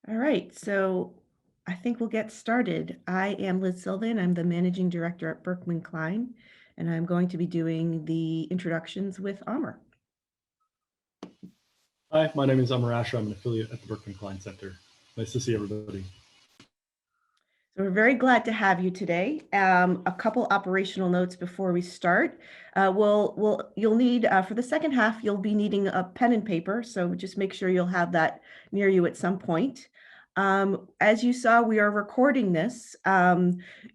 All right, so I think we'll get started. I am Liz Sylvan. I'm the managing director at Berkman Klein, and I'm going to be doing the introductions with Amr. Hi, my name is Amar Asher. I'm an affiliate at the Berkman Klein Center. Nice to see everybody. So we're very glad to have you today. A couple operational notes before we start. You'll need for the second half, you'll be needing a pen and paper. So just make sure you'll have that near you at some point. As you saw, we are recording this.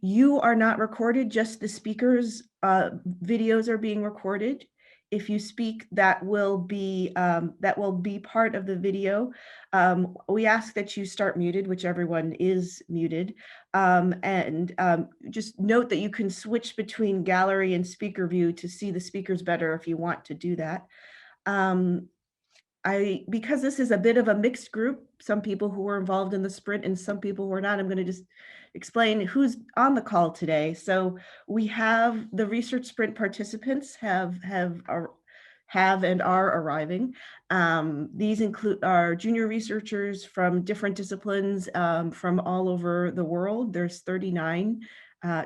You are not recorded, just the speakers' videos are being recorded. If you speak, that will be part of the video. We ask that you start muted, which everyone is muted. Just note that you can switch between gallery and speaker view to see the speakers better if you want to do that. Because this is a bit of a mixed group, some people who were involved in the sprint and some people who are not, I'm going to just explain who's on the call today. So we have the research sprint participants have and are arriving. These include our junior researchers from different disciplines from all over the world. There's 39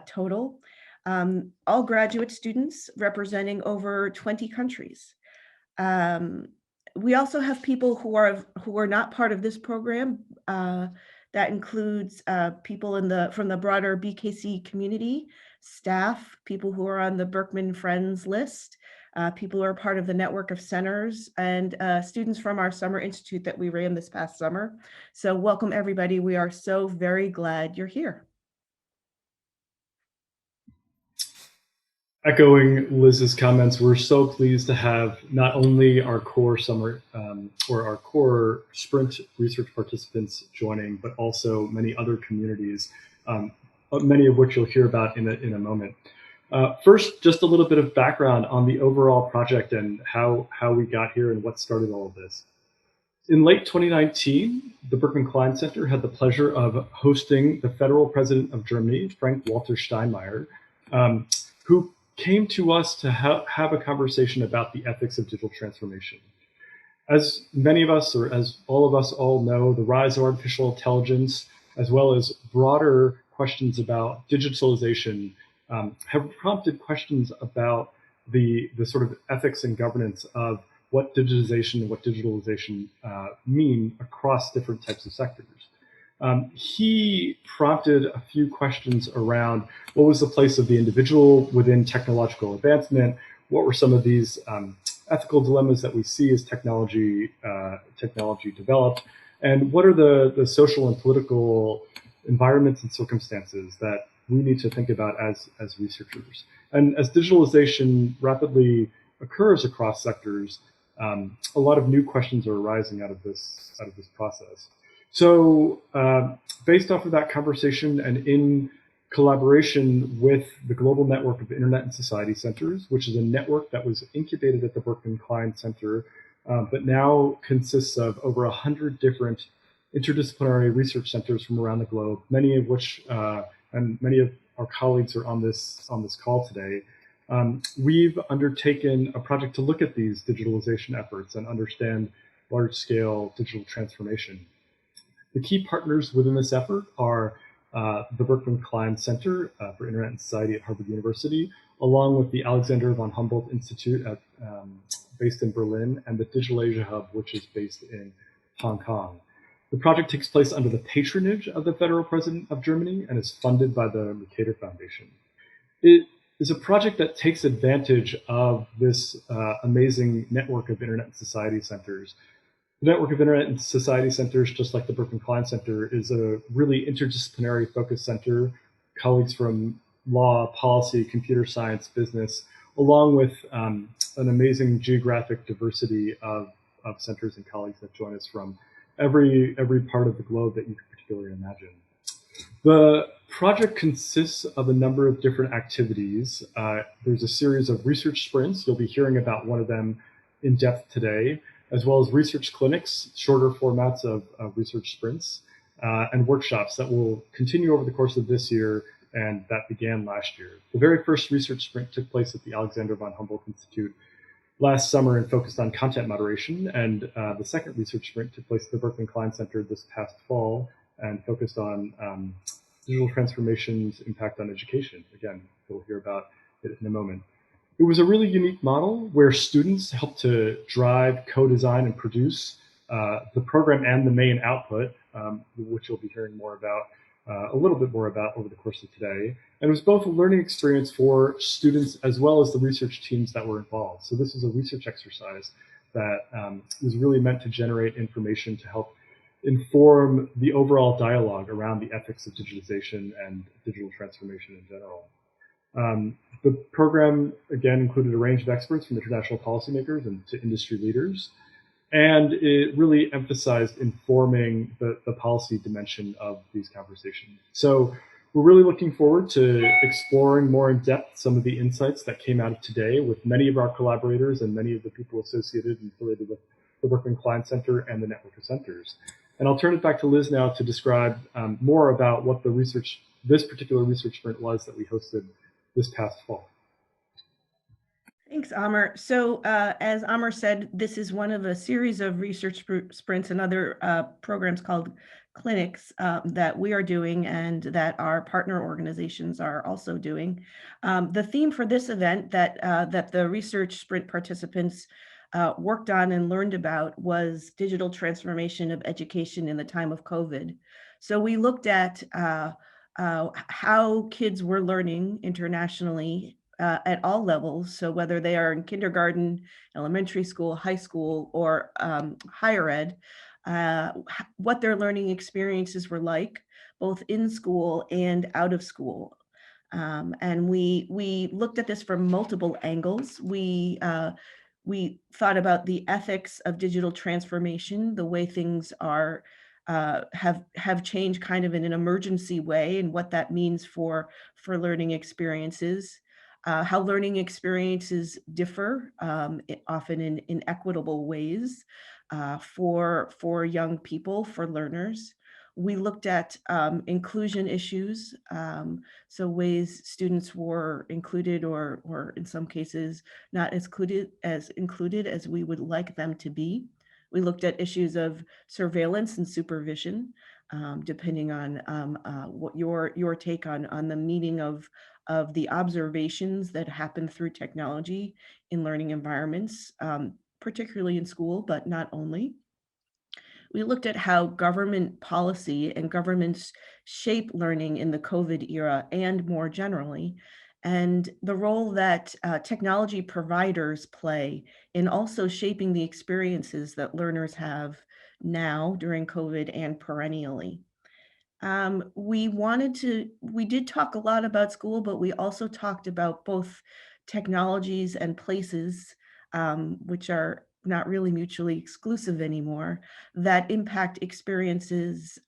total. All graduate students representing over 20 countries. We also have people who are not part of this program. That includes people from the broader BKC community, staff, people who are on the Berkman Friends list, people who are part of the network of centers, and students from our summer institute that we ran this past summer. So welcome everybody. We are so very glad you're here. Echoing Liz's comments, we're so pleased to have not only our core summer or our core sprint research participants joining, but also many other communities, many of which you'll hear about in a moment. First, just a little bit of background on the overall project and how we got here and what started all of this. In late 2019, the Berkman Klein Center had the pleasure of hosting the federal president of Germany, Frank-Walter Steinmeier, who came to us to have a conversation about the ethics of digital transformation. As many of us, or as all of us all know, the rise of artificial intelligence, as well as broader questions about digitalization, have prompted questions about the sort of ethics and governance of what digitization and what digitalization mean across different types of sectors. He prompted a few questions around what was the place of the individual within technological advancement, what were some of these ethical dilemmas that we see as technology developed, and what are the social and political environments and circumstances that we need to think about as researchers. And as digitalization rapidly occurs across sectors, a lot of new questions are arising out of this process. So based off of that conversation and in collaboration with the Global Network of Internet and Society Centers, which is a network that was incubated at the Berkman Klein Center, but now consists of over 100 different interdisciplinary research centers from around the globe, many of which and many of our colleagues are on this call today. We've undertaken a project to look at these digitalization efforts and understand large-scale digital transformation. The key partners within this effort are the Berkman Klein Center for Internet and Society at Harvard University, along with the Alexander von Humboldt Institute based in Berlin, and the Digital Asia Hub, which is based in Hong Kong. The project takes place under the patronage of the Federal President of Germany and is funded by the Mercator Foundation. It is a project that takes advantage of this amazing network of Internet and Society Centers. The Network of Internet and Society Centers, just like the Berkman Klein Center, is a really interdisciplinary focus center. Colleagues from law, policy, computer science, business, along with an amazing geographic diversity of centers and colleagues that join us from every part of the globe that you could particularly imagine. The project consists of a number of different activities. There's a series of research sprints. You'll be hearing about one of them in depth today, as well as research clinics, shorter formats of research sprints, and workshops that will continue over the course of this year and that began last year. The very first research sprint took place at the Alexander von Humboldt Institute last summer and focused on content moderation. And the second research sprint took place at the Berkman Klein Center this past fall and focused on digital transformation's impact on education. Again, we'll hear about it in a moment. It was a really unique model where students helped to drive, co-design, and produce the program and the main output, which you'll be hearing more about, a little bit more about over the course of today. And it was both a learning experience for students as well as the research teams that were involved. So this is a research exercise that was really meant to generate information to help inform the overall dialogue around the ethics of digitization and digital transformation in general. The program, again, included a range of experts from international policymakers and to industry leaders. And it really emphasized informing the policy dimension of these conversations. So we're really looking forward to exploring more in depth some of the insights that came out of today with many of our collaborators and many of the people associated and affiliated with the Berkman Klein Center and the network of centers. And I'll turn it back to Liz now to describe more about what this particular research sprint was that we hosted this past fall. Thanks, Amr. So as Amr said, this is one of a series of research sprints and other programs called clinics that we are doing and that our partner organizations are also doing. The theme for this event that the research sprint participants worked on and learned about was digital transformation of education in the time of COVID. So we looked at how kids were learning internationally at all levels. So whether they are in kindergarten, elementary school, high school, or higher ed, what their learning experiences were like, both in school and out of school. And we looked at this from multiple angles. We thought about the ethics of digital transformation, the way things are have changed kind of in an emergency way, and what that means for learning experiences. How learning experiences differ, often in equitable ways for young people, for learners. We looked at inclusion issues, so ways students were included or in some cases not as included as we would like them to be. We looked at issues of surveillance and supervision, depending on what your take on the meaning of the observations that happen through technology in learning environments, particularly in school, but not only. We looked at how government policy and governments shape learning in the COVID era and more generally, and the role that technology providers play in also shaping the experiences that learners have now during COVID and perennially. We did talk a lot about school, but we also talked about both technologies and places, which are not really mutually exclusive anymore, that impact experiences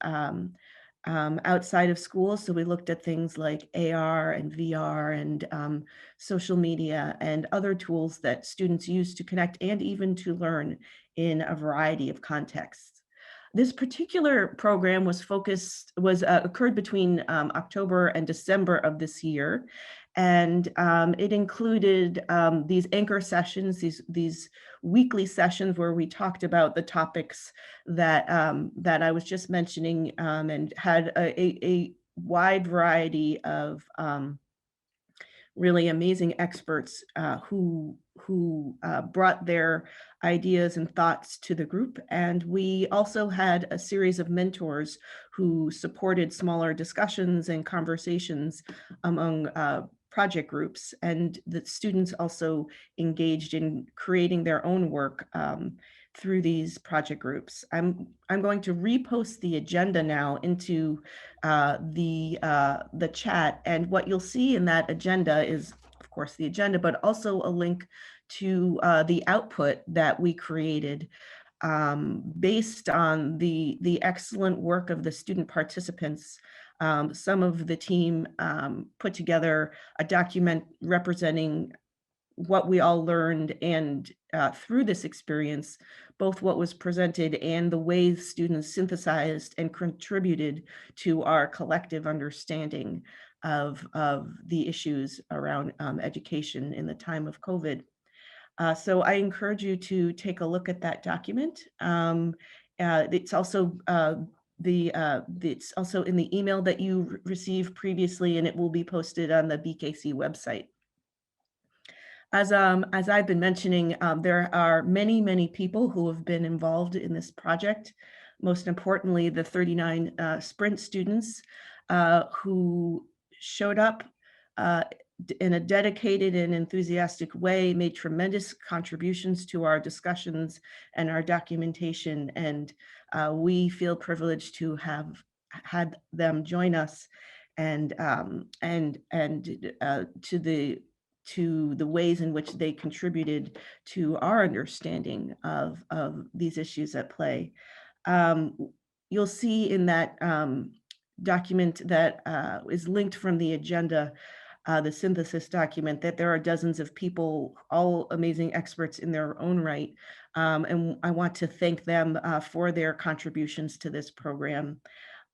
outside of school. So we looked at things like AR and VR and social media and other tools that students use to connect and even to learn in a variety of contexts. This particular program occurred between October and December of this year, and it included these anchor sessions, these weekly sessions where we talked about the topics that that I was just mentioning, and had a wide variety of really amazing experts who brought their ideas and thoughts to the group. And we also had a series of mentors who supported smaller discussions and conversations among project groups. And the students also engaged in creating their own work through these project groups. I'm going to repost the agenda now into the chat, and what you'll see in that agenda is, of course, the agenda, but also a link to the output that we created based on the excellent work of the student participants. Some of the team put together a document representing what we all learned, and through this experience, both what was presented and the ways students synthesized and contributed to our collective understanding of the issues around education in the time of COVID. So I encourage you to take a look at that document. It's also it's also in the email that you received previously, and it will be posted on the BKC website. As I've been mentioning, there are many, many people who have been involved in this project. Most importantly, the 39 Sprint students who showed up in a dedicated and enthusiastic way, made tremendous contributions to our discussions and our documentation. And we feel privileged to have had them join us and to the ways in which they contributed to our understanding of these issues at play. You'll see in that document that is linked from the agenda, the synthesis document, that there are dozens of people, all amazing experts in their own right. And I want to thank them for their contributions to this program.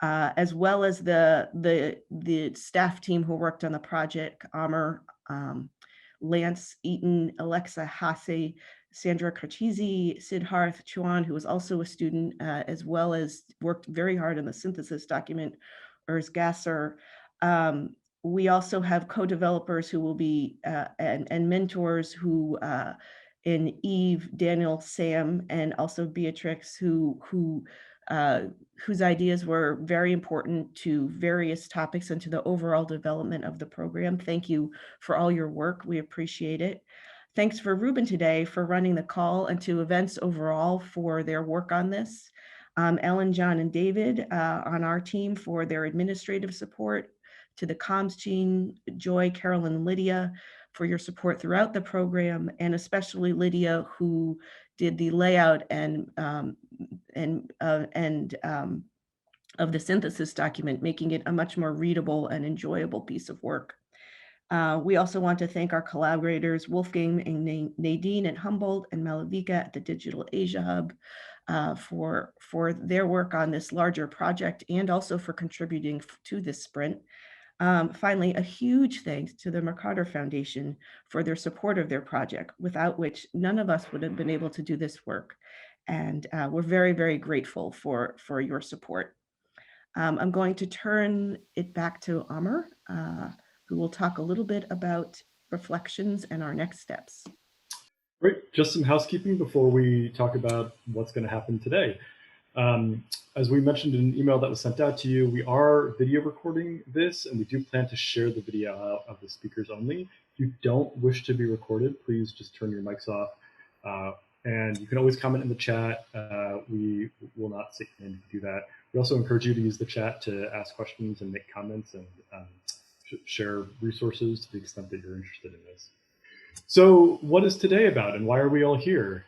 As well as the staff team who worked on the project, Amr, Lance Eaton, Alexa Hasse, Sandra Cartesi, Siddharth Chauhan, who was also a student, as well as worked very hard on the synthesis document, Urs Gasser. We also have co-developers who will be, and mentors who, in Eve, Daniel, Sam, and also Beatrix, whose ideas were very important to various topics and to the overall development of the program. Thank you for all your work. We appreciate it. Thanks for Ruben today for running the call, and to events overall for their work on this. Ellen, John, and David on our team for their administrative support. To the comms team, Joy, Carol, and Lydia for your support throughout the program, and especially Lydia, who did the layout and of the synthesis document, making it a much more readable and enjoyable piece of work. We also want to thank our collaborators, Wolfgang and Nadine at Humboldt and Malavika at the Digital Asia Hub for their work on this larger project, and also for contributing to this sprint. Finally, a huge thanks to the Mercator Foundation for their support of their project, without which none of us would have been able to do this work. And we're very, very grateful for your support. I'm going to turn it back to Amr, who will talk a little bit about reflections and our next steps. Great. Just some housekeeping before we talk about what's going to happen today. As we mentioned in an email that was sent out to you, we are video recording this, and we do plan to share the video out of the speakers only. If you don't wish to be recorded, please just turn your mics off. And you can always comment in the chat. We will not sit here and do that. We also encourage you to use the chat to ask questions and make comments and share resources to the extent that you're interested in this. So what is today about, and why are we all here?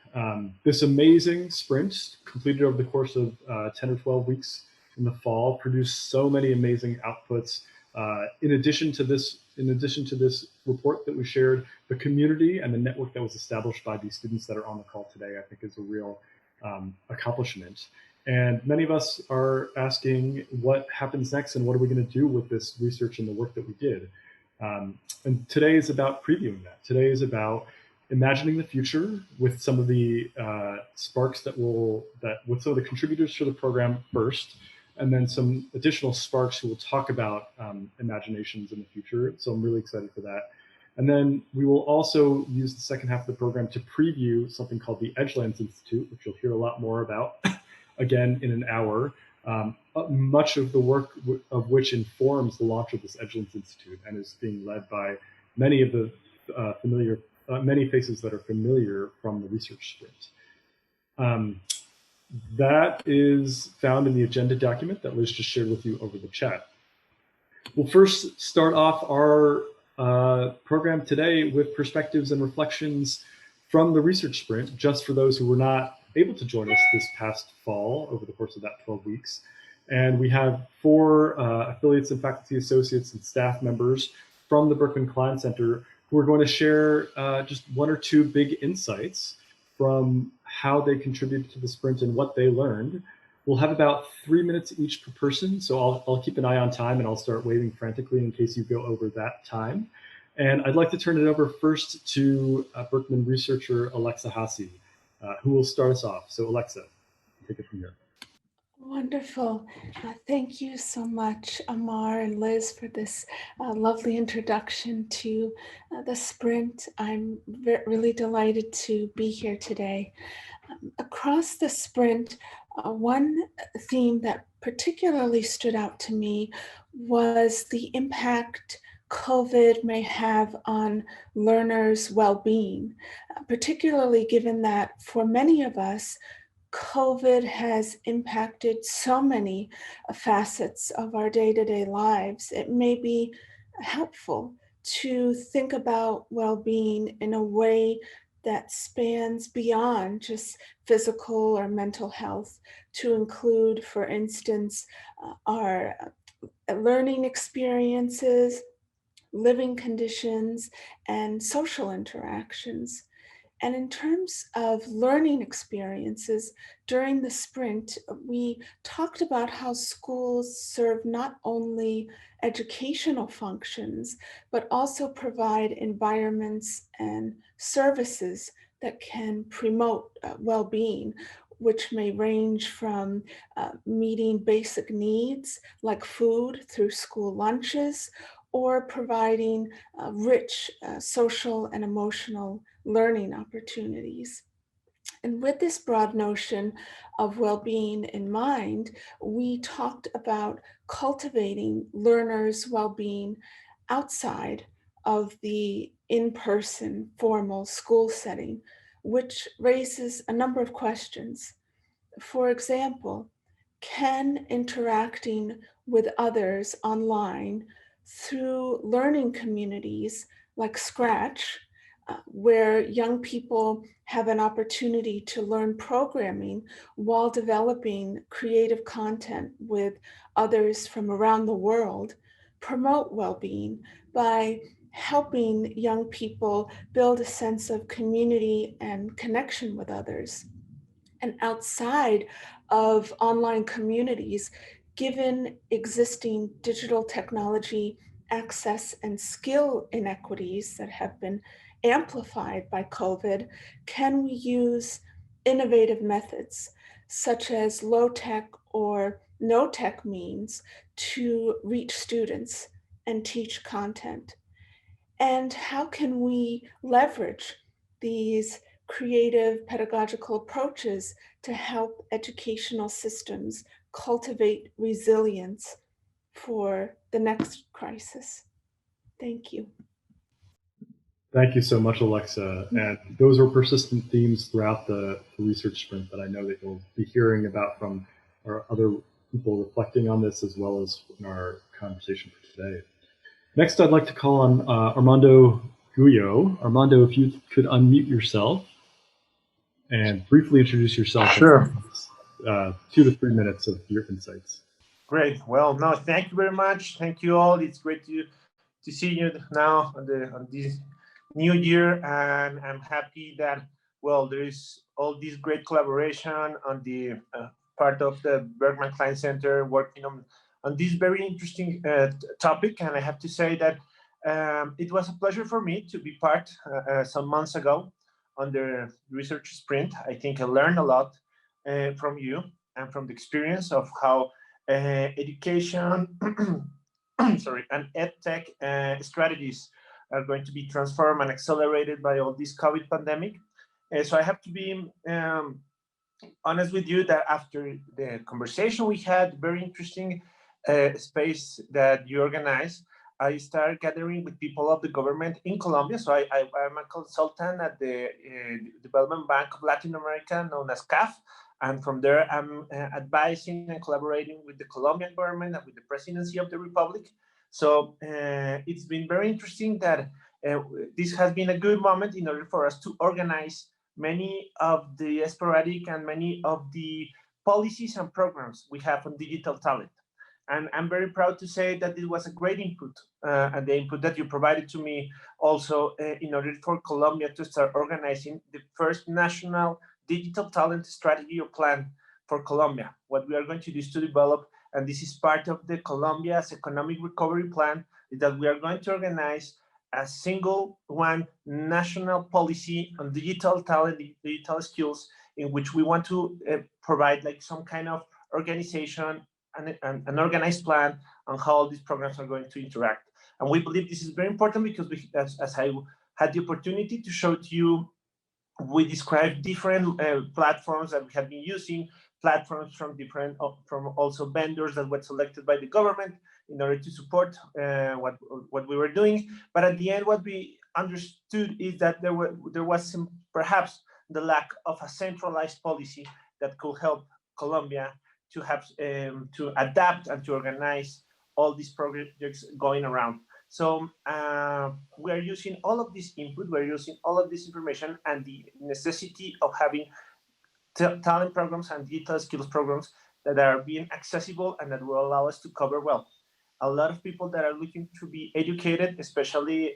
This amazing sprint completed over the course of 10 or 12 weeks in the fall produced so many amazing outputs. In addition to this report that we shared, the community and the network that was established by these students that are on the call today, I think, is a real accomplishment. And many of us are asking what happens next and what are we going to do with this research and the work that we did. And today is about previewing that. Today is about imagining the future with some of the sparks with some of the contributors to the program first, and then some additional sparks who will talk about imaginations in the future. So I'm really excited for that. And then we will also use the second half of the program to preview something called the Edgelands Institute, which you'll hear a lot more about again in an hour. Much of the work of which informs the launch of this Edgelands Institute and is being led by many of the many faces that are familiar from the research sprint. That is found in the agenda document that Liz just shared with you over the chat. We'll first start off our program today with perspectives and reflections from the research sprint, just for those who were not able to join us this past fall over the course of that 12 weeks. And we have 4 affiliates and faculty associates and staff members from the Berkman Klein Center who are going to share just 1 or 2 big insights from how they contributed to the sprint and what they learned. We'll have about 3 minutes each per person, so I'll keep an eye on time and I'll start waving frantically in case you go over that time. And I'd like to turn it over first to Berkman researcher Alexa Hassi, who will start us off. So Alexa, take it from here. Wonderful. Thank you so much, Amar and Liz, for this lovely introduction to the sprint. I'm really delighted to be here today. Across the sprint, one theme that particularly stood out to me was the impact COVID may have on learners' well-being, particularly given that for many of us, COVID has impacted so many facets of our day-to-day lives. It may be helpful to think about well-being in a way that spans beyond just physical or mental health, to include, for instance, our learning experiences, living conditions, and social interactions. And in terms of learning experiences, during the sprint, we talked about how schools serve not only educational functions, but also provide environments and services that can promote well-being, which may range from meeting basic needs like food through school lunches, or providing rich social and emotional learning opportunities. And with this broad notion of well-being in mind, we talked about cultivating learners' well-being outside of the in-person formal school setting, which raises a number of questions. For example, can interacting with others online through learning communities like Scratch, where young people have an opportunity to learn programming while developing creative content with others from around the world, promote well-being by helping young people build a sense of community and connection with others? And outside of online communities, given existing digital technology access and skill inequities that have been amplified by COVID, can we use innovative methods such as low-tech or no-tech means to reach students and teach content? And how can we leverage these creative pedagogical approaches to help educational systems cultivate resilience for the next crisis? Thank you. Thank you so much, Alexa. And those were persistent themes throughout the research sprint that I know that you'll be hearing about from our other people reflecting on this, as well as in our conversation for today. Next, I'd like to call on Armando Guyot. Armando, if you could unmute yourself and briefly introduce yourself. Sure. 2 to 3 minutes of your insights. Great. Well, no, thank you very much. Thank you all. It's great to see you now on this new year, and I'm happy that, well, there is all this great collaboration on the part of the Berkman Klein Center working on this very interesting topic. And I have to say that it was a pleasure for me to be part some months ago on the research sprint. I think I learned a lot from you and from the experience of how education sorry, and edtech strategies are going to be transformed and accelerated by all this COVID pandemic. So I have to be honest with you that after the conversation we had, very interesting space that you organized, I started gathering with people of the government in Colombia. So I'm a consultant at the Development Bank of Latin America, known as CAF. And from there, I'm advising and collaborating with the Colombian government and with the presidency of the Republic. So it's been very interesting that this has been a good moment in order for us to organize many of the sporadic and many of the policies and programs we have on digital talent. And I'm very proud to say that it was a great input, and the input that you provided to me also in order for Colombia to start organizing the first national digital talent strategy or plan for Colombia. What we are going to do is to develop, and this is part of the Colombia's economic recovery plan, is that we are going to organize a single one national policy on digital talent, digital skills, in which we want to provide like some kind of organization and an organized plan on how all these programs are going to interact. And we believe this is very important because as I had the opportunity to show to you, we describe different platforms that we have been using, platforms from different, from also vendors that were selected by the government in order to support what we were doing. But at the end, what we understood is that there was perhaps the lack of a centralized policy that could help Colombia to have to adapt and to organize all these projects going around. So we are using all of this input, we're using all of this information, and the necessity of having talent programs and digital skills programs that are being accessible and that will allow us to cover well a lot of people that are looking to be educated, especially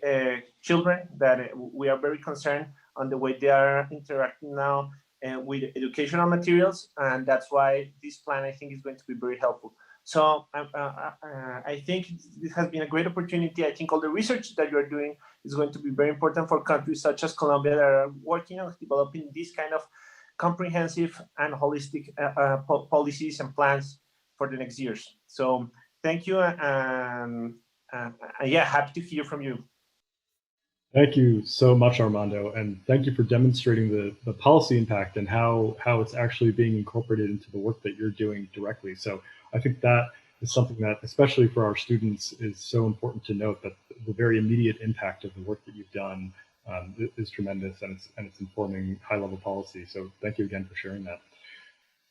children, that we are very concerned on the way they are interacting now with educational materials. And that's why this plan, I think, is going to be very helpful. So I think this has been a great opportunity. I think all the research that you're doing is going to be very important for countries such as Colombia that are working on developing this kind of comprehensive and holistic policies and plans for the next years. So thank you, and yeah, happy to hear from you. Thank you so much, Armando, and thank you for demonstrating the policy impact and how it's actually being incorporated into the work that you're doing directly. So I think that is something that, especially for our students, is so important to note, that the very immediate impact of the work that you've done is tremendous, and it's informing high-level policy. So thank you again for sharing that.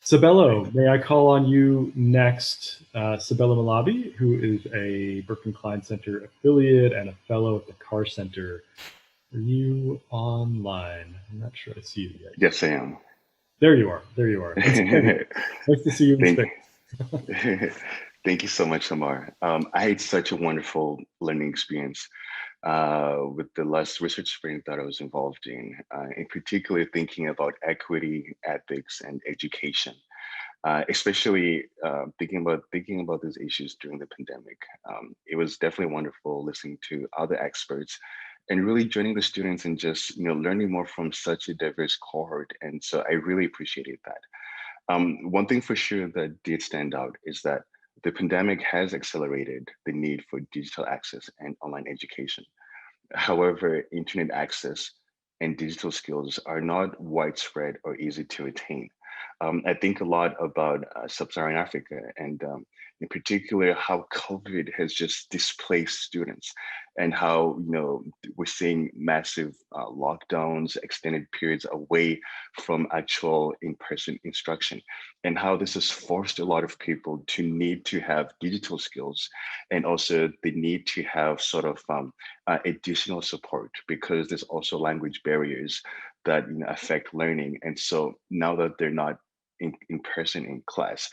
Sabelo, may I call on you next? Sabelo Malabi, who is a Berkman Klein Center affiliate and a fellow at the Carr Center. Are you online? I'm not sure I see you yet. Yes, I am. There you are. There you are. Nice to see you in space. Thank you so much, Amar. I had such a wonderful learning experience with the last research sprint that I was involved in particular thinking about equity, ethics, and education, especially thinking about these issues during the pandemic. It was definitely wonderful listening to other experts and really joining the students and just learning more from such a diverse cohort. And so I really appreciated that. One thing for sure that did stand out is that the pandemic has accelerated the need for digital access and online education. However, internet access and digital skills are not widespread or easy to attain. I think a lot about sub-Saharan Africa and in particular how COVID has just displaced students and how we're seeing massive lockdowns, extended periods away from actual in-person instruction, and how this has forced a lot of people to need to have digital skills and also the need to have sort of additional support, because there's also language barriers that affect learning. And so now that they're not in person in class,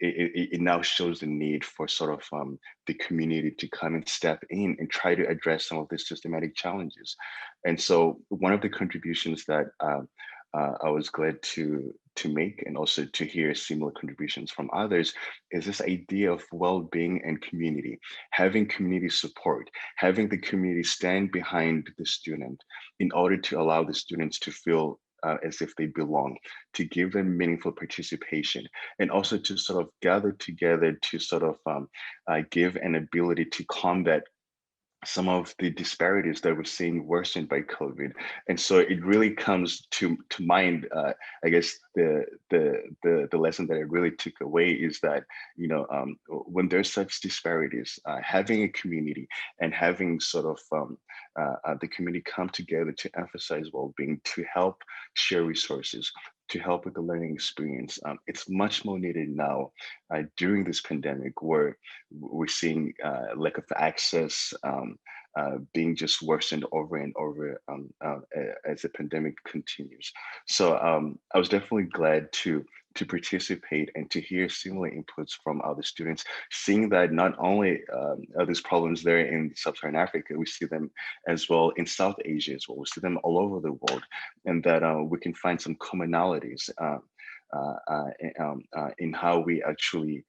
it now shows the need for sort of the community to come and step in and try to address some of these systematic challenges. And so one of the contributions that I was glad to make, and also to hear similar contributions from others, is this idea of well-being and community, having community support, having the community stand behind the student in order to allow the students to feel as if they belong, to give them meaningful participation, and also to sort of gather together to sort of give an ability to combat some of the disparities that we're seeing worsened by COVID. And so it really comes to mind, I guess the lesson that I really took away is that, when there's such disparities, having a community and having sort of the community come together to emphasize well-being, to help share resources, to help with the learning experience. It's much more needed now during this pandemic, where we're seeing lack of access being just worsened over and over as the pandemic continues. So I was definitely glad to participate and to hear similar inputs from other students, seeing that not only are these problems there in sub-Saharan Africa, we see them as well in South Asia as well. We see them all over the world, and that we can find some commonalities in how we actually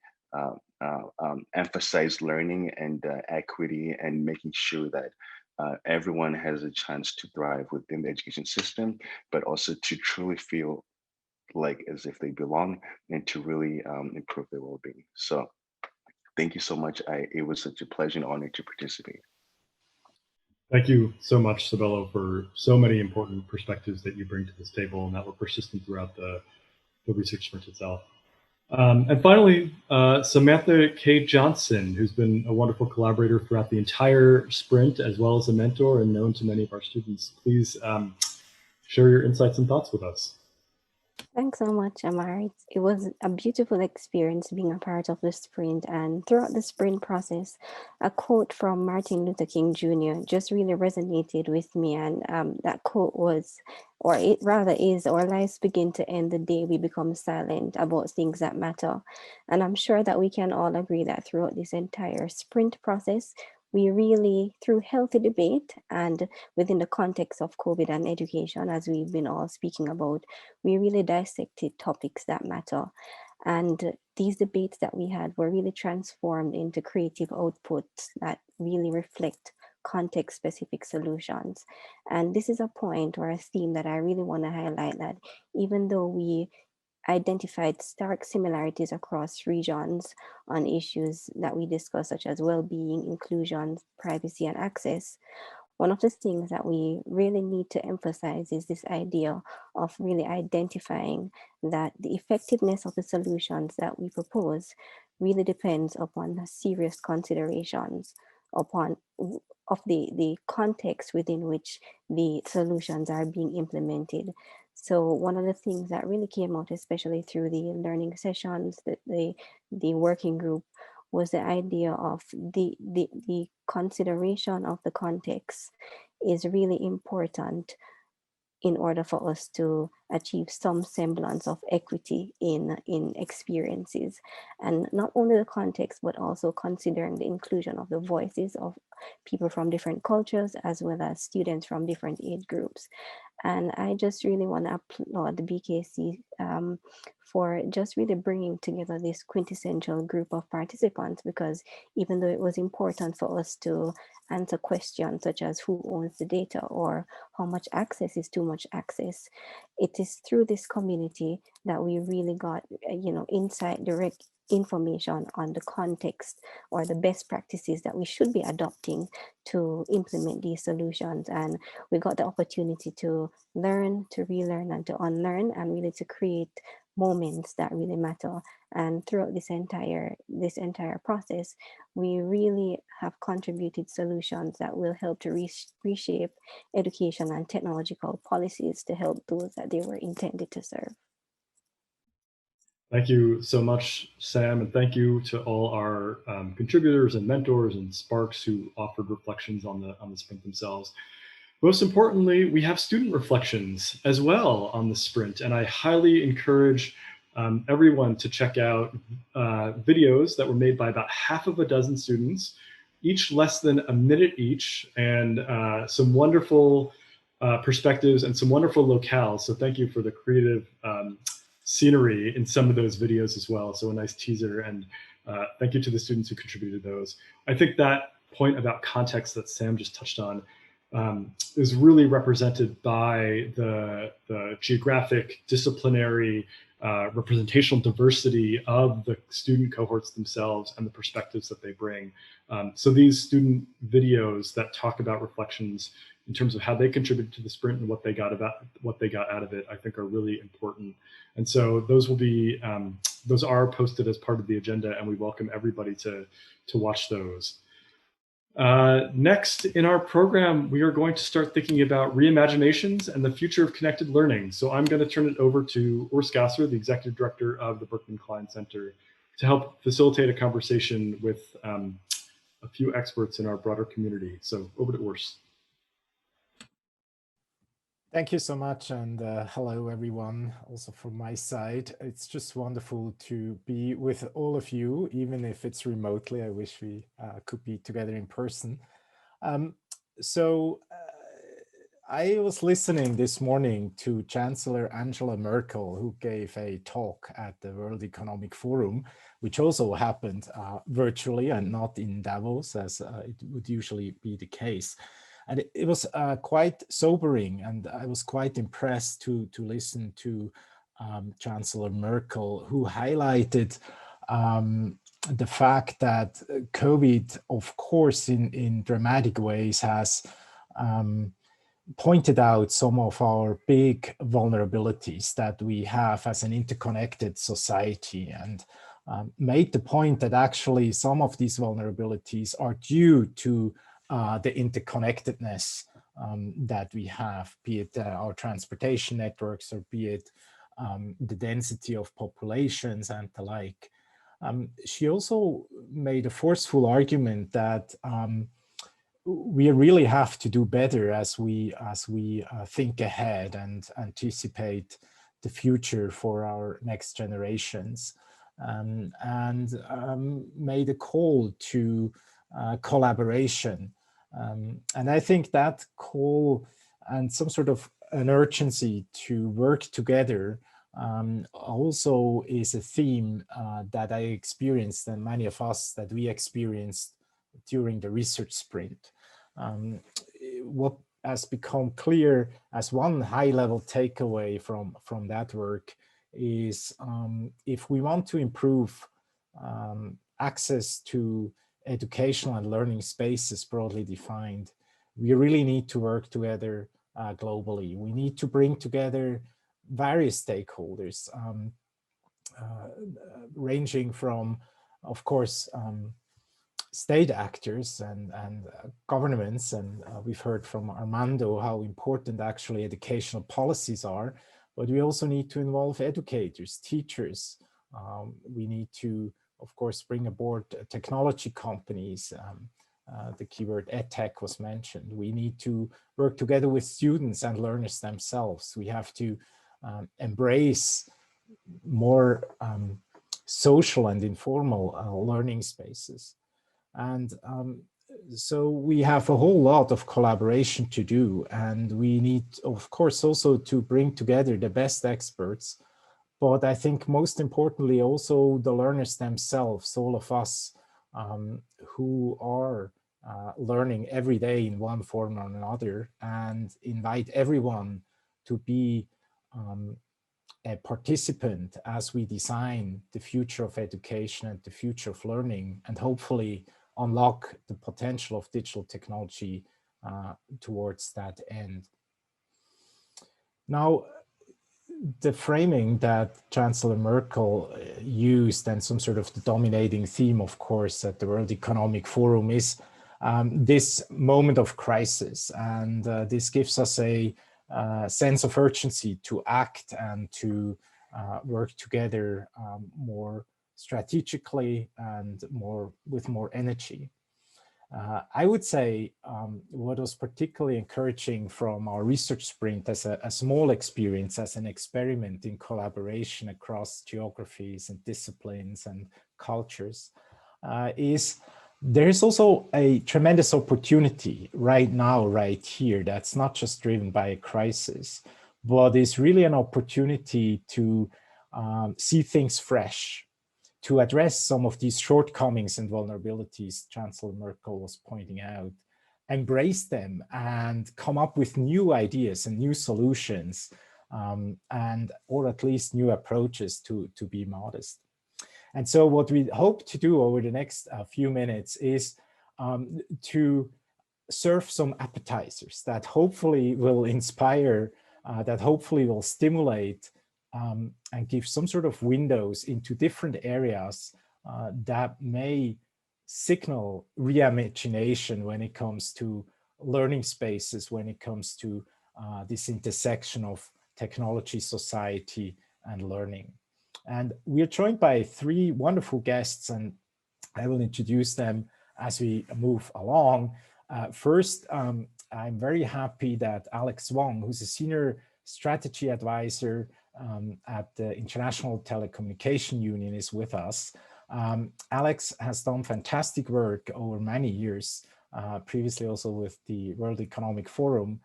emphasize learning and equity, and making sure that everyone has a chance to thrive within the education system, but also to truly feel like as if they belong and to really improve their well-being. So thank you so much. It was such a pleasure and honor to participate. Thank you so much, Sabelo, for so many important perspectives that you bring to this table and that were persistent throughout the research sprint itself. And finally, Samantha K. Johnson, who's been a wonderful collaborator throughout the entire sprint, as well as a mentor and known to many of our students. Please share your insights and thoughts with us. Thanks so much, Amar. It was a beautiful experience being a part of the sprint. And throughout the sprint process, a quote from Martin Luther King Jr. just really resonated with me. And that quote was, or it rather is, our lives begin to end the day we become silent about things that matter. And I'm sure that we can all agree that throughout this entire sprint process, we really, through healthy debate and within the context of COVID and education, as we've been all speaking about, we really dissected topics that matter. And these debates that we had were really transformed into creative outputs that really reflect context-specific solutions. And this is a point or a theme that I really want to highlight, that even though we identified stark similarities across regions on issues that we discussed, such as well-being, inclusion, privacy, and access, one of the things that we really need to emphasize is this idea of really identifying that the effectiveness of the solutions that we propose really depends upon the serious considerations upon of the context within which the solutions are being implemented. So one of the things that really came out, especially through the learning sessions, the working group, was the idea of the consideration of the context is really important in order for us to achieve some semblance of equity in experiences. And not only the context, but also considering the inclusion of the voices of people from different cultures, as well as students from different age groups. And I just really want to applaud the BKC for just really bringing together this quintessential group of participants, because even though it was important for us to answer questions such as who owns the data or how much access is too much access, it is through this community that we really got, insight, direct information on the context or the best practices that we should be adopting to implement these solutions. And we got the opportunity to learn, to relearn, and to unlearn, and really to create moments that really matter. And throughout this entire process, we really have contributed solutions that will help to reshape education and technological policies to help those that they were intended to serve. Thank you so much, Sam, and thank you to all our contributors and mentors and Sparks who offered reflections on the sprint themselves. Most importantly, we have student reflections as well on the sprint, and I highly encourage everyone to check out videos that were made by about half of a dozen students, each less than a minute each, and some wonderful perspectives and some wonderful locales. So thank you for the creative scenery in some of those videos as well. So a nice teaser, and thank you to the students who contributed those. I think that point about context that Sam just touched on is really represented by the geographic, disciplinary, representational diversity of the student cohorts themselves and the perspectives that they bring. So these student videos that talk about reflections in terms of how they contributed to the sprint and what they got out of it, I think are really important. And so those will be those are posted as part of the agenda, and we welcome everybody to watch those. Next in our program, we are going to start thinking about Reimaginations and the future of connected learning. So I'm going to turn it over to Urs Gasser, the Executive Director of the Berkman Klein Center, to help facilitate a conversation with a few experts in our broader community. So over to Urs. Thank you so much, and hello everyone, also from my side. It's just wonderful to be with all of you, even if it's remotely. I wish we could be together in person. I was listening this morning to Chancellor Angela Merkel, who gave a talk at the World Economic Forum, which also happened virtually and not in Davos, as it would usually be the case. And it was quite sobering, and I was quite impressed to listen to Chancellor Merkel, who highlighted the fact that COVID, of course, in dramatic ways has pointed out some of our big vulnerabilities that we have as an interconnected society, and made the point that actually some of these vulnerabilities are due to the interconnectedness that we have, be it our transportation networks, or be it the density of populations and the like. She also made a forceful argument that we really have to do better as we think ahead and anticipate the future for our next generations, and made a call to collaboration. And I think that call and some sort of an urgency to work together also is a theme that I experienced, and many of us that we experienced during the research sprint. What has become clear as one high-level takeaway from that work is if we want to improve access to educational and learning spaces broadly defined, we really need to work together globally. We need to bring together various stakeholders, ranging from, of course, state actors and governments, and we've heard from Armando how important actually educational policies are, but we also need to involve educators, teachers. We need to, of course, bring aboard technology companies. The keyword edtech was mentioned. We need to work together with students and learners themselves. We have to embrace more social and informal learning spaces. And so we have a whole lot of collaboration to do, and we need, of course, also to bring together the best experts, but I think most importantly also the learners themselves, all of us who are learning every day in one form or another, and invite everyone to be a participant as we design the future of education and the future of learning, and hopefully unlock the potential of digital technology towards that end. Now, the framing that Chancellor Merkel used, and some sort of the dominating theme, of course, at the World Economic Forum is this moment of crisis. And this gives us a sense of urgency to act and to work together more strategically and with more energy. I would say what was particularly encouraging from our research sprint as a small experience, as an experiment in collaboration across geographies and disciplines and cultures, is there's also a tremendous opportunity right now, right here, that's not just driven by a crisis, but is really an opportunity to see things fresh, to address some of these shortcomings and vulnerabilities Chancellor Merkel was pointing out, embrace them and come up with new ideas and new solutions, and or at least new approaches to be modest. And so what we hope to do over the next few minutes is to serve some appetizers that hopefully will inspire, that hopefully will stimulate and give some sort of windows into different areas that may signal reimagination when it comes to learning spaces, when it comes to this intersection of technology, society, and learning. And we are joined by three wonderful guests, and I will introduce them as we move along. First, I'm very happy that Alex Wong, who's a senior strategy advisor at the International Telecommunication Union, is with us. Alex has done fantastic work over many years, previously also with the World Economic Forum,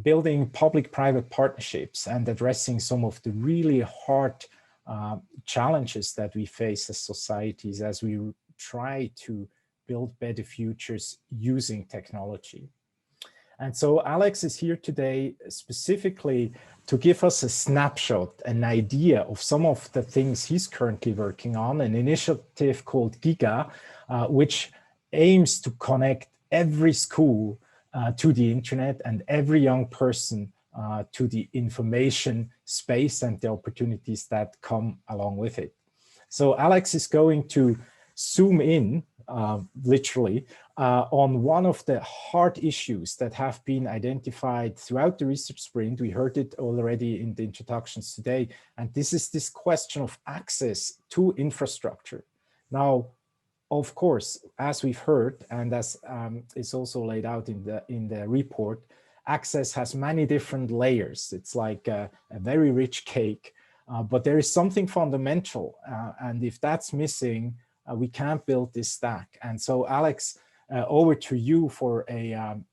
building public-private partnerships and addressing some of the really hard challenges that we face as societies as we try to build better futures using technology. And so Alex is here today specifically to give us a snapshot, an idea of some of the things he's currently working on, an initiative called GIGA, which aims to connect every school to the internet and every young person to the information space and the opportunities that come along with it. So Alex is going to zoom in, literally, on one of the hard issues that have been identified throughout the research sprint. We heard it already in the introductions today, and this is this question of access to infrastructure. Now, of course, as we've heard, and as is also laid out in the report, access has many different layers. It's like a very rich cake, but there is something fundamental, and if that's missing, we can't build this stack. And so, Alex, over to you for an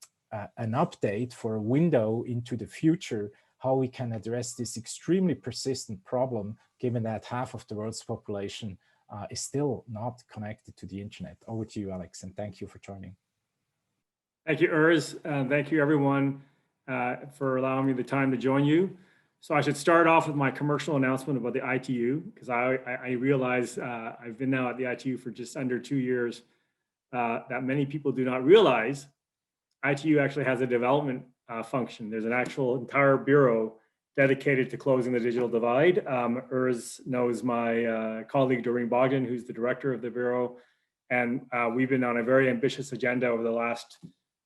update, for a window into the future, how we can address this extremely persistent problem, given that half of the world's population is still not connected to the internet. Over to you, Alex, and thank you for joining. Thank you, Urs. Thank you, everyone, for allowing me the time to join you. So I should start off with my commercial announcement about the ITU, because I realize I've been now at the ITU for just under 2 years, that many people do not realize ITU actually has a development function. There's an actual entire bureau dedicated to closing the digital divide. Urs knows my colleague, Doreen Bogdan, who's the director of the bureau. And we've been on a very ambitious agenda over the last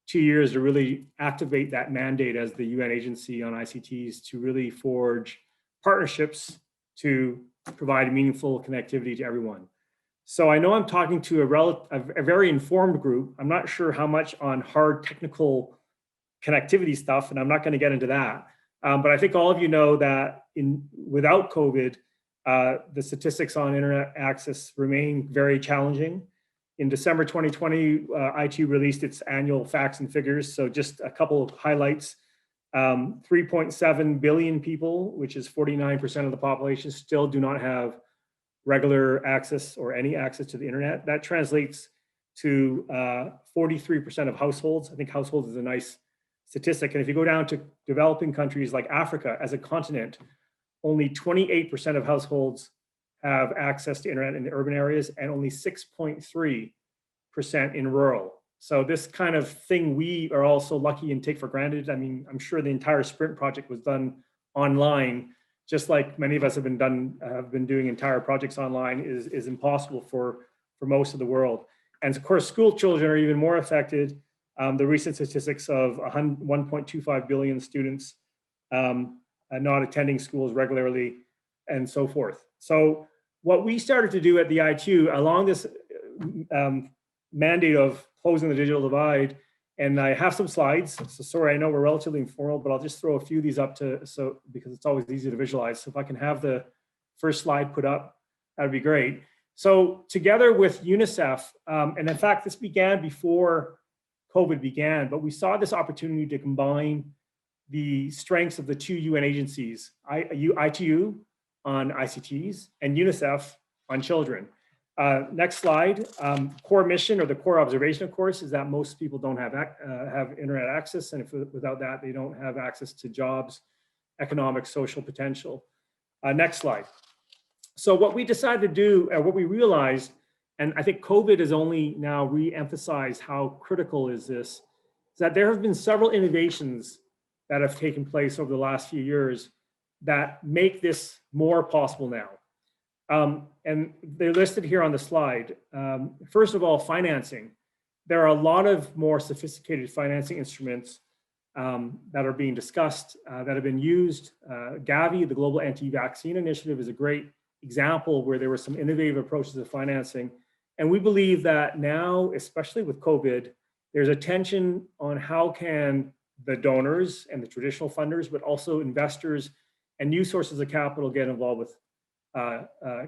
2 years to really activate that mandate as the UN agency on ICTs to really forge partnerships to provide meaningful connectivity to everyone. So I know I'm talking to a very informed group. I'm not sure how much on hard technical connectivity stuff, and I'm not going to get into that. But I think all of you know that without COVID, the statistics on internet access remain very challenging. In December 2020, ITU released its annual facts and figures. So just a couple of highlights. 3.7 billion people, which is 49% of the population, still do not have regular access or any access to the internet. That translates to 43% of households. I think households is a nice statistic. And if you go down to developing countries like Africa as a continent, only 28% of households have access to internet in the urban areas and only 6.3% in rural. So this kind of thing we are all so lucky and take for granted. I mean, I'm sure the entire Sprint project was done online, just like many of us have been doing entire projects online is impossible for most of the world. And of course, school children are even more affected. The recent statistics of 1.25 billion students not attending schools regularly and so forth. So what we started to do at the ITU along this mandate of closing the digital divide, and I have some slides. So sorry, I know we're relatively informal, but I'll just throw a few of these up because it's always easy to visualize. So if I can have the first slide put up, that'd be great. So together with UNICEF, and in fact, this began before COVID began, but we saw this opportunity to combine the strengths of the two UN agencies, ITU on ICTs and UNICEF on children. Next slide. Core mission, or the core observation, of course, is that most people don't have internet access, and without that, they don't have access to jobs, economic, social potential. Next slide. So what we decided to do, what we realized, and I think COVID has only now re-emphasized how critical is this, is that there have been several innovations that have taken place over the last few years that make this more possible now. And they're listed here on the slide. First of all, financing. There are a lot of more sophisticated financing instruments that are being discussed, that have been used. Gavi, the Global Anti-Vaccine Initiative, is a great example where there were some innovative approaches to financing. And we believe that now, especially with COVID, there's a tension on how can the donors and the traditional funders, but also investors and new sources of capital get involved with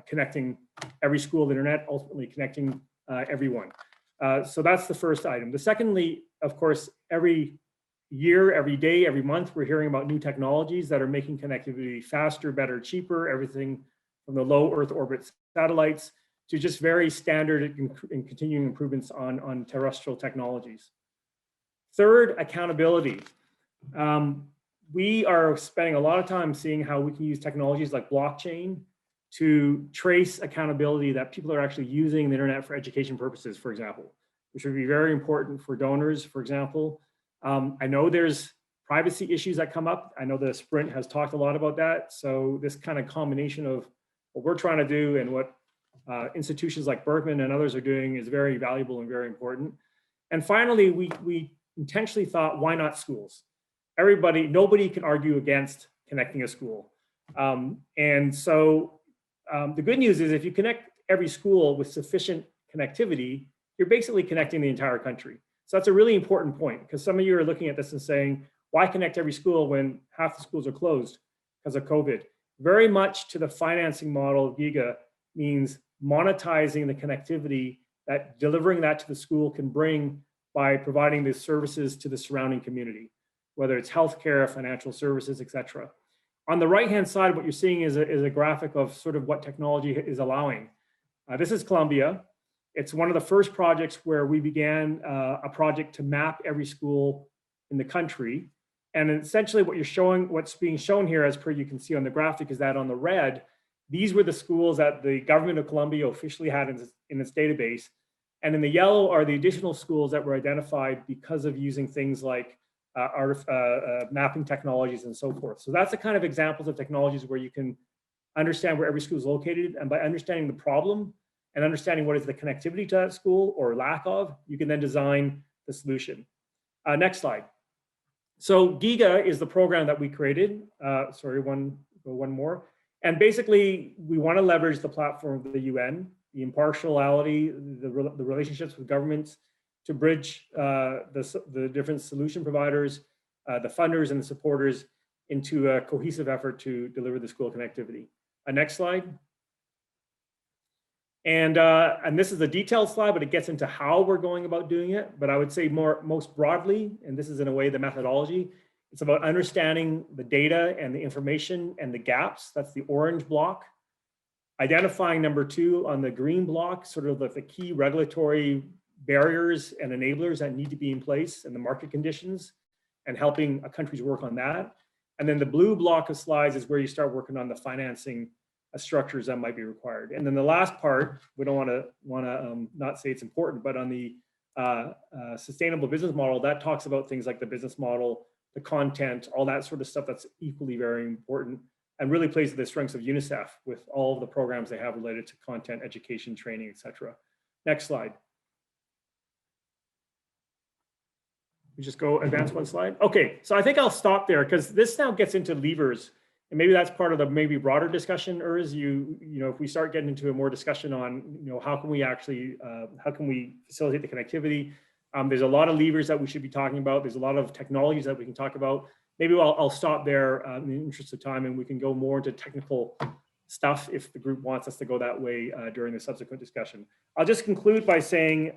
connecting every school to the internet, ultimately connecting everyone. So that's the first item. The secondly, of course, every year, every day, every month, we're hearing about new technologies that are making connectivity faster, better, cheaper, everything from the low Earth orbit satellites to just very standard and continuing improvements on terrestrial technologies. Third, accountability. We are spending a lot of time seeing how we can use technologies like blockchain to trace accountability that people are actually using the internet for education purposes, for example, which would be very important for donors, for example. I know there's privacy issues that come up. I know the Sprint has talked a lot about that. So this kind of combination of what we're trying to do and what institutions like Berkman and others are doing is very valuable and very important. And finally, we intentionally thought, why not schools? Nobody can argue against connecting a school. And so the good news is if you connect every school with sufficient connectivity, you're basically connecting the entire country. So that's a really important point, because some of you are looking at this and saying, why connect every school when half the schools are closed because of COVID? Very much to the financing model of GIGA means monetizing the connectivity that delivering that to the school can bring by providing the services to the surrounding community, whether it's healthcare, financial services, et cetera. On the right-hand side, what you're seeing is a graphic of sort of what technology is allowing. This is Columbia. It's one of the first projects where we began a project to map every school in the country. And essentially what's being shown here, as per you can see on the graphic, is that on the red, these were the schools that the government of Columbia officially had in its database. And in the yellow are the additional schools that were identified because of using things like mapping technologies and so forth. So that's the kind of examples of technologies where you can understand where every school is located, and by understanding the problem and understanding what is the connectivity to that school or lack of, you can then design the solution. Next slide. So GIGA is the program that we created. Sorry, one more. And basically, we want to leverage the platform of the UN, the impartiality, the relationships with governments to bridge the different solution providers, the funders and the supporters into a cohesive effort to deliver the school connectivity. Next slide. And this is a detailed slide, but it gets into how we're going about doing it. But I would say most broadly, and this is in a way the methodology, it's about understanding the data and the information and the gaps. That's the orange block. Identifying number 2 on the green block, sort of the key regulatory barriers and enablers that need to be in place and the market conditions, and helping countries work on that. And then the blue block of slides is where you start working on the financing structures that might be required. And then the last part, we don't want to not say it's important, but on the sustainable business model, that talks about things like the business model, the content, all that sort of stuff that's equally very important, and really plays to the strengths of UNICEF with all of the programs they have related to content, education, training, etc. Next slide. We just go advance one slide. Okay, so I think I'll stop there because this now gets into levers, and maybe that's part of the maybe broader discussion. Urs, you know, if we start getting into a more discussion on, you know, how can we actually, how can we facilitate the connectivity? There's a lot of levers that we should be talking about. There's a lot of technologies that we can talk about. Maybe I'll stop there in the interest of time, and we can go more into technical stuff if the group wants us to go that way during the subsequent discussion. I'll just conclude by saying,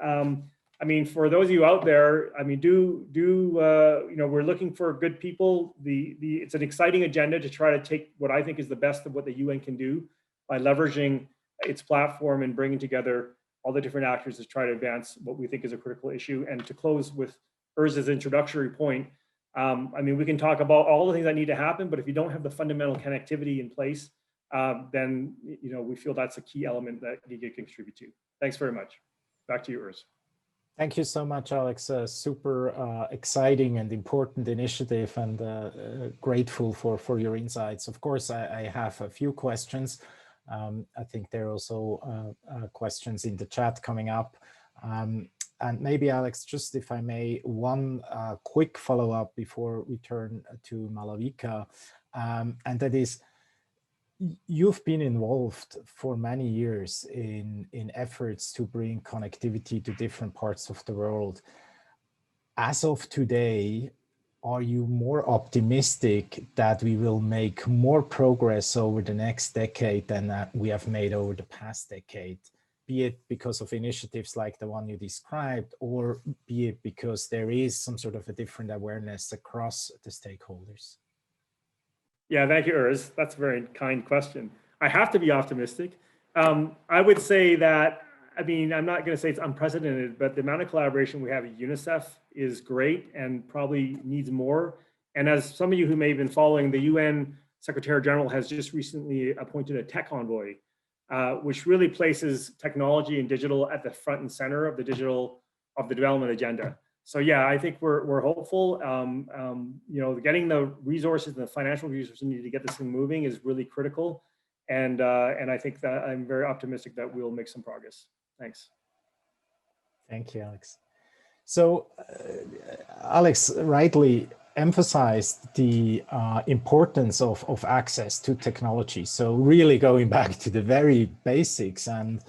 I mean, for those of you out there, I mean, you know, we're looking for good people. It's an exciting agenda to try to take what I think is the best of what the UN can do by leveraging its platform and bringing together all the different actors to try to advance what we think is a critical issue. And to close with Urs's introductory point, I mean, we can talk about all the things that need to happen, but if you don't have the fundamental connectivity in place, then, you know, we feel that's a key element that GIGA can contribute to. Thanks very much. Back to you, Urs. Thank you so much, Alex. Super exciting and important initiative, and grateful for your insights. Of course, I have a few questions. I think there are also questions in the chat coming up. And maybe, Alex, just if I may, one quick follow-up before we turn to Malavika, and that is, you've been involved for many years in efforts to bring connectivity to different parts of the world. As of today, are you more optimistic that we will make more progress over the next decade than we have made over the past decade? Be it because of initiatives like the one you described, or be it because there is some sort of a different awareness across the stakeholders? Yeah, thank you, Urs. That's a very kind question. I have to be optimistic. I would say that I mean, I'm not going to say it's unprecedented, but the amount of collaboration we have at UNICEF is great and probably needs more. And as some of you who may have been following, the UN Secretary General has just recently appointed a tech envoy, which really places technology and digital at the front and center of the development agenda. So yeah, I think we're hopeful. You know, getting the resources and the financial resources needed to get this thing moving is really critical. And I think that I'm very optimistic that we'll make some progress. Thanks. Thank you, Alex. So Alex rightly emphasized the importance of access to technology. So really going back to the very basics, and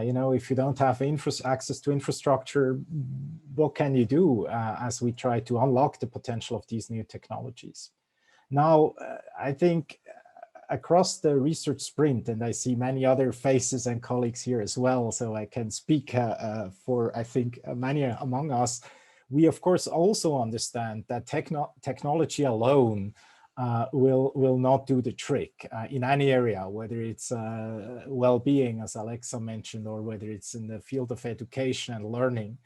you know, if you don't have access to infrastructure, what can you do as we try to unlock the potential of these new technologies? Now, I think across the research sprint, and I see many other faces and colleagues here as well, so I can speak for, I think, many among us, we of course also understand that technology alone will not do the trick in any area, whether it's well-being, as Alexa mentioned, or whether it's in the field of education and learning.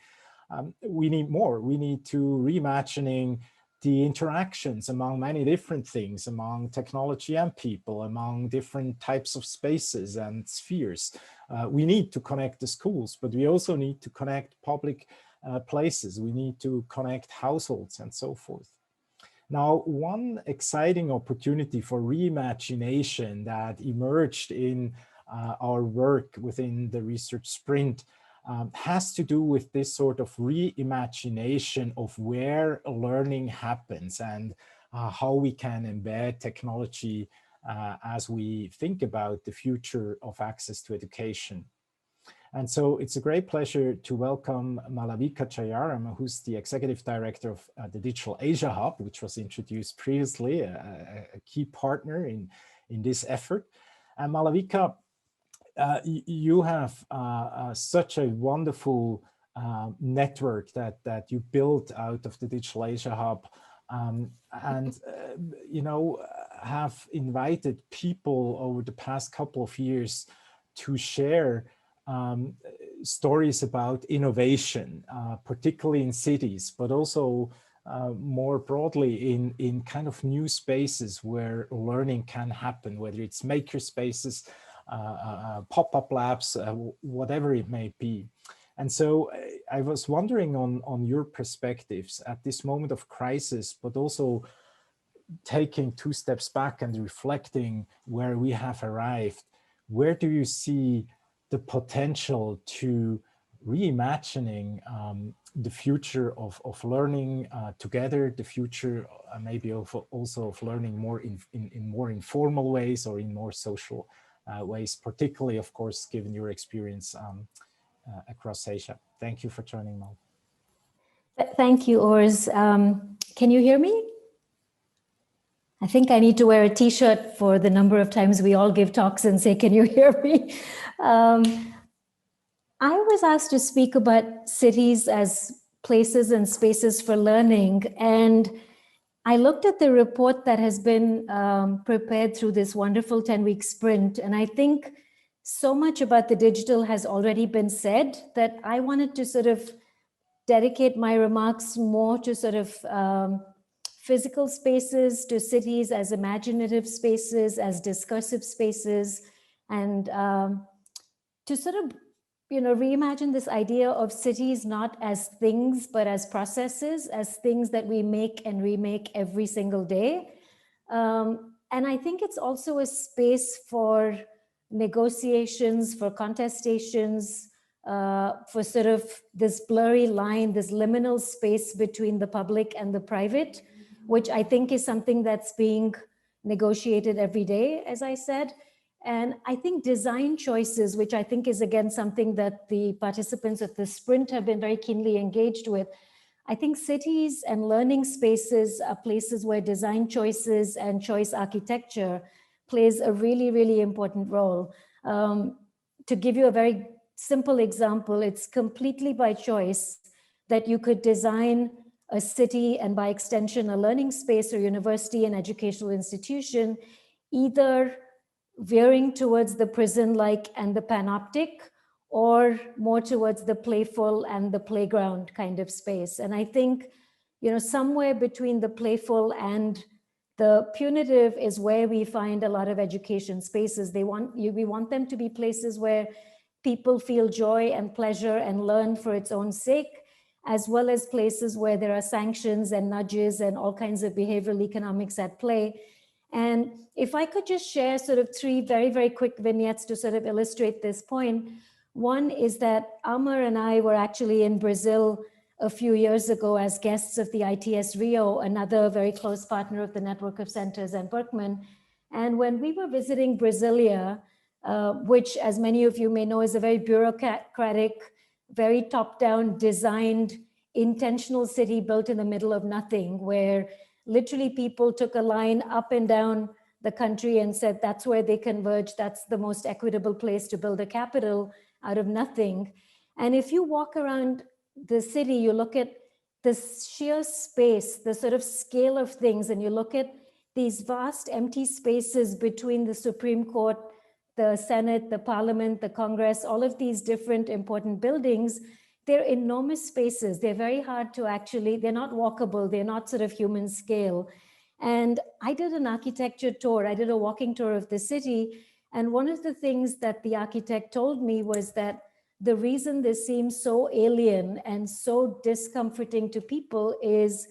We need more. We need to reimagining the interactions among many different things, among technology and people, among different types of spaces and spheres. We need to connect the schools, but we also need to connect public places. We need to connect households and so forth. Now, one exciting opportunity for reimagination that emerged in our work within the research sprint has to do with this sort of reimagination of where learning happens and how we can embed technology as we think about the future of access to education. And so it's a great pleasure to welcome Malavika Chayaram, who's the Executive Director of the Digital Asia Hub, which was introduced previously, a key partner in this effort. And Malavika, you have such a wonderful network that you built out of the Digital Asia Hub, and you know, have invited people over the past couple of years to share stories about innovation, particularly in cities, but also more broadly in kind of new spaces where learning can happen, whether it's maker spaces, pop-up labs, whatever it may be. And so I was wondering on your perspectives at this moment of crisis, but also taking 2 steps back and reflecting where we have arrived. Where do you see the potential to reimagining the future of learning together, the future maybe also of learning more in more informal ways or in more social ways, particularly, of course, given your experience across Asia. Thank you for joining, Mal. Thank you, Urs. Can you hear me? I think I need to wear a t-shirt for the number of times we all give talks and say, can you hear me? I was asked to speak about cities as places and spaces for learning. And I looked at the report that has been prepared through this wonderful 10-week sprint. And I think so much about the digital has already been said that I wanted to sort of dedicate my remarks more to sort of physical spaces, to cities as imaginative spaces, as discursive spaces, and to sort of, you know, reimagine this idea of cities not as things, but as processes, as things that we make and remake every single day. And I think it's also a space for negotiations, for contestations, for sort of this blurry line, this liminal space between the public and the private, which I think is something that's being negotiated every day, as I said. And I think design choices, which I think is again something that the participants of the sprint have been very keenly engaged with. I think cities and learning spaces are places where design choices and choice architecture plays a really, really important role. To give you a very simple example, it's completely by choice that you could design a city and by extension, a learning space or university and educational institution, either veering towards the prison-like and the panoptic, or more towards the playful and the playground kind of space. And I think, you know, somewhere between the playful and the punitive is where we find a lot of education spaces. We want them to be places where people feel joy and pleasure and learn for its own sake, as well as places where there are sanctions and nudges and all kinds of behavioral economics at play. And if I could just share sort of three very, very quick vignettes to sort of illustrate this point. One is that Amar and I were actually in Brazil a few years ago as guests of the ITS Rio, another very close partner of the Network of Centers and Berkman. And when we were visiting Brasilia, which, as many of you may know, is a very bureaucratic, very top-down designed, intentional city built in the middle of nothing, where literally people took a line up and down the country and said that's where they converge, that's the most equitable place to build a capital out of nothing. And if you walk around the city, you look at the sheer space, the sort of scale of things, and you look at these vast empty spaces between the Supreme Court, the Senate, the Parliament, the Congress, all of these different important buildings. They're enormous spaces. They're very hard to actually, they're not walkable. They're not sort of human scale. And I did an architecture tour. I did a walking tour of the city. And one of the things that the architect told me was that the reason this seems so alien and so discomforting to people is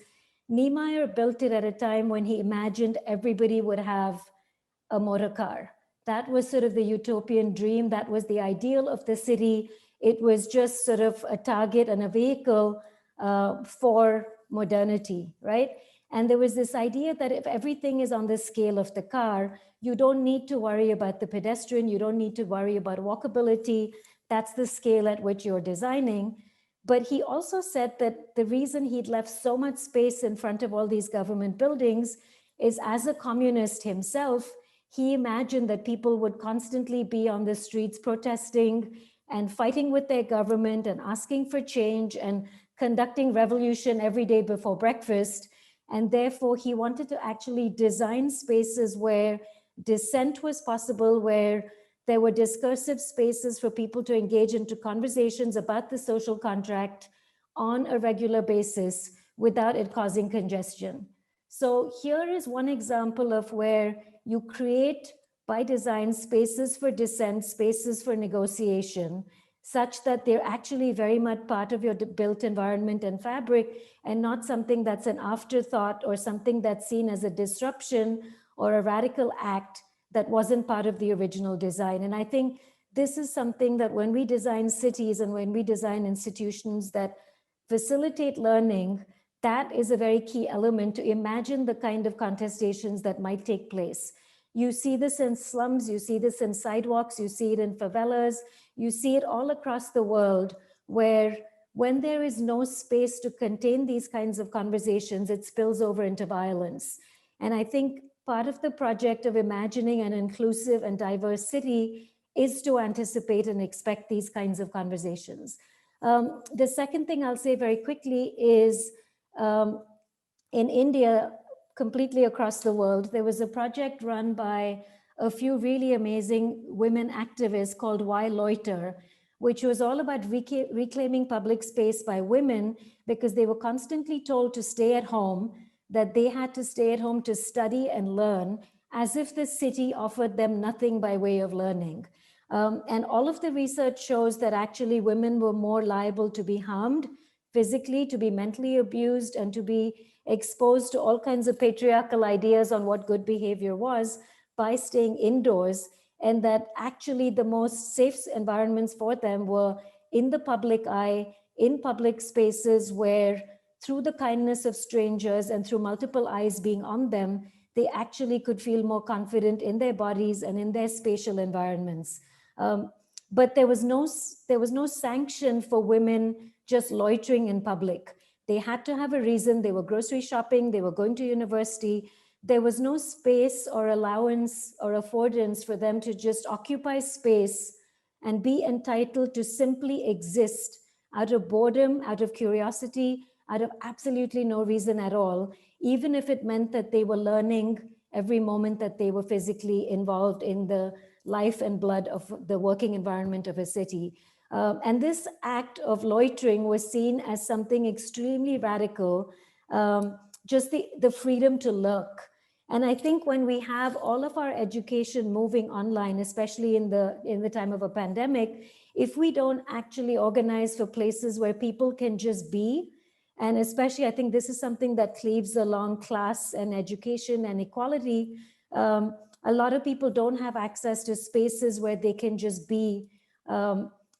Niemeyer built it at a time when he imagined everybody would have a motor car. That was sort of the utopian dream. That was the ideal of the city. It was just sort of a target and a vehicle for modernity, right? And there was this idea that if everything is on the scale of the car, you don't need to worry about the pedestrian. You don't need to worry about walkability. That's the scale at which you're designing. But he also said that the reason he'd left so much space in front of all these government buildings is, as a communist himself, he imagined that people would constantly be on the streets protesting and fighting with their government and asking for change and conducting revolution every day before breakfast. And therefore, he wanted to actually design spaces where dissent was possible, where there were discursive spaces for people to engage into conversations about the social contract on a regular basis without it causing congestion. So here is one example of where you create by design spaces for dissent, spaces for negotiation, such that they're actually very much part of your built environment and fabric, and not something that's an afterthought or something that's seen as a disruption or a radical act that wasn't part of the original design. And I think this is something that when we design cities and when we design institutions that facilitate learning, that is a very key element to imagine the kind of contestations that might take place. You see this in slums, you see this in sidewalks, you see it in favelas, you see it all across the world, where when there is no space to contain these kinds of conversations, it spills over into violence. And I think part of the project of imagining an inclusive and diverse city is to anticipate and expect these kinds of conversations. The second thing I'll say very quickly is in India, completely across the world, there was a project run by a few really amazing women activists called Why Loiter, which was all about reclaiming public space by women because they were constantly told to stay at home, that they had to stay at home to study and learn, as if the city offered them nothing by way of learning. And all of the research shows that actually women were more liable to be harmed physically, to be mentally abused, and to be exposed to all kinds of patriarchal ideas on what good behavior was by staying indoors, and that actually the most safe environments for them were in the public eye, in public spaces where through the kindness of strangers and through multiple eyes being on them, they actually could feel more confident in their bodies and in their spatial environments. But there was no sanction for women just loitering in public. They had to have a reason. They were grocery shopping, they were going to university. There was no space or allowance or affordance for them to just occupy space and be entitled to simply exist out of boredom, out of curiosity, out of absolutely no reason at all, even if it meant that they were learning every moment that they were physically involved in the life and blood of the working environment of a city. And this act of loitering was seen as something extremely radical, just the freedom to lurk. And I think when we have all of our education moving online, especially in the time of a pandemic, if we don't actually organize for places where people can just be, and especially I think this is something that cleaves along class and education and equality, a lot of people don't have access to spaces where they can just be.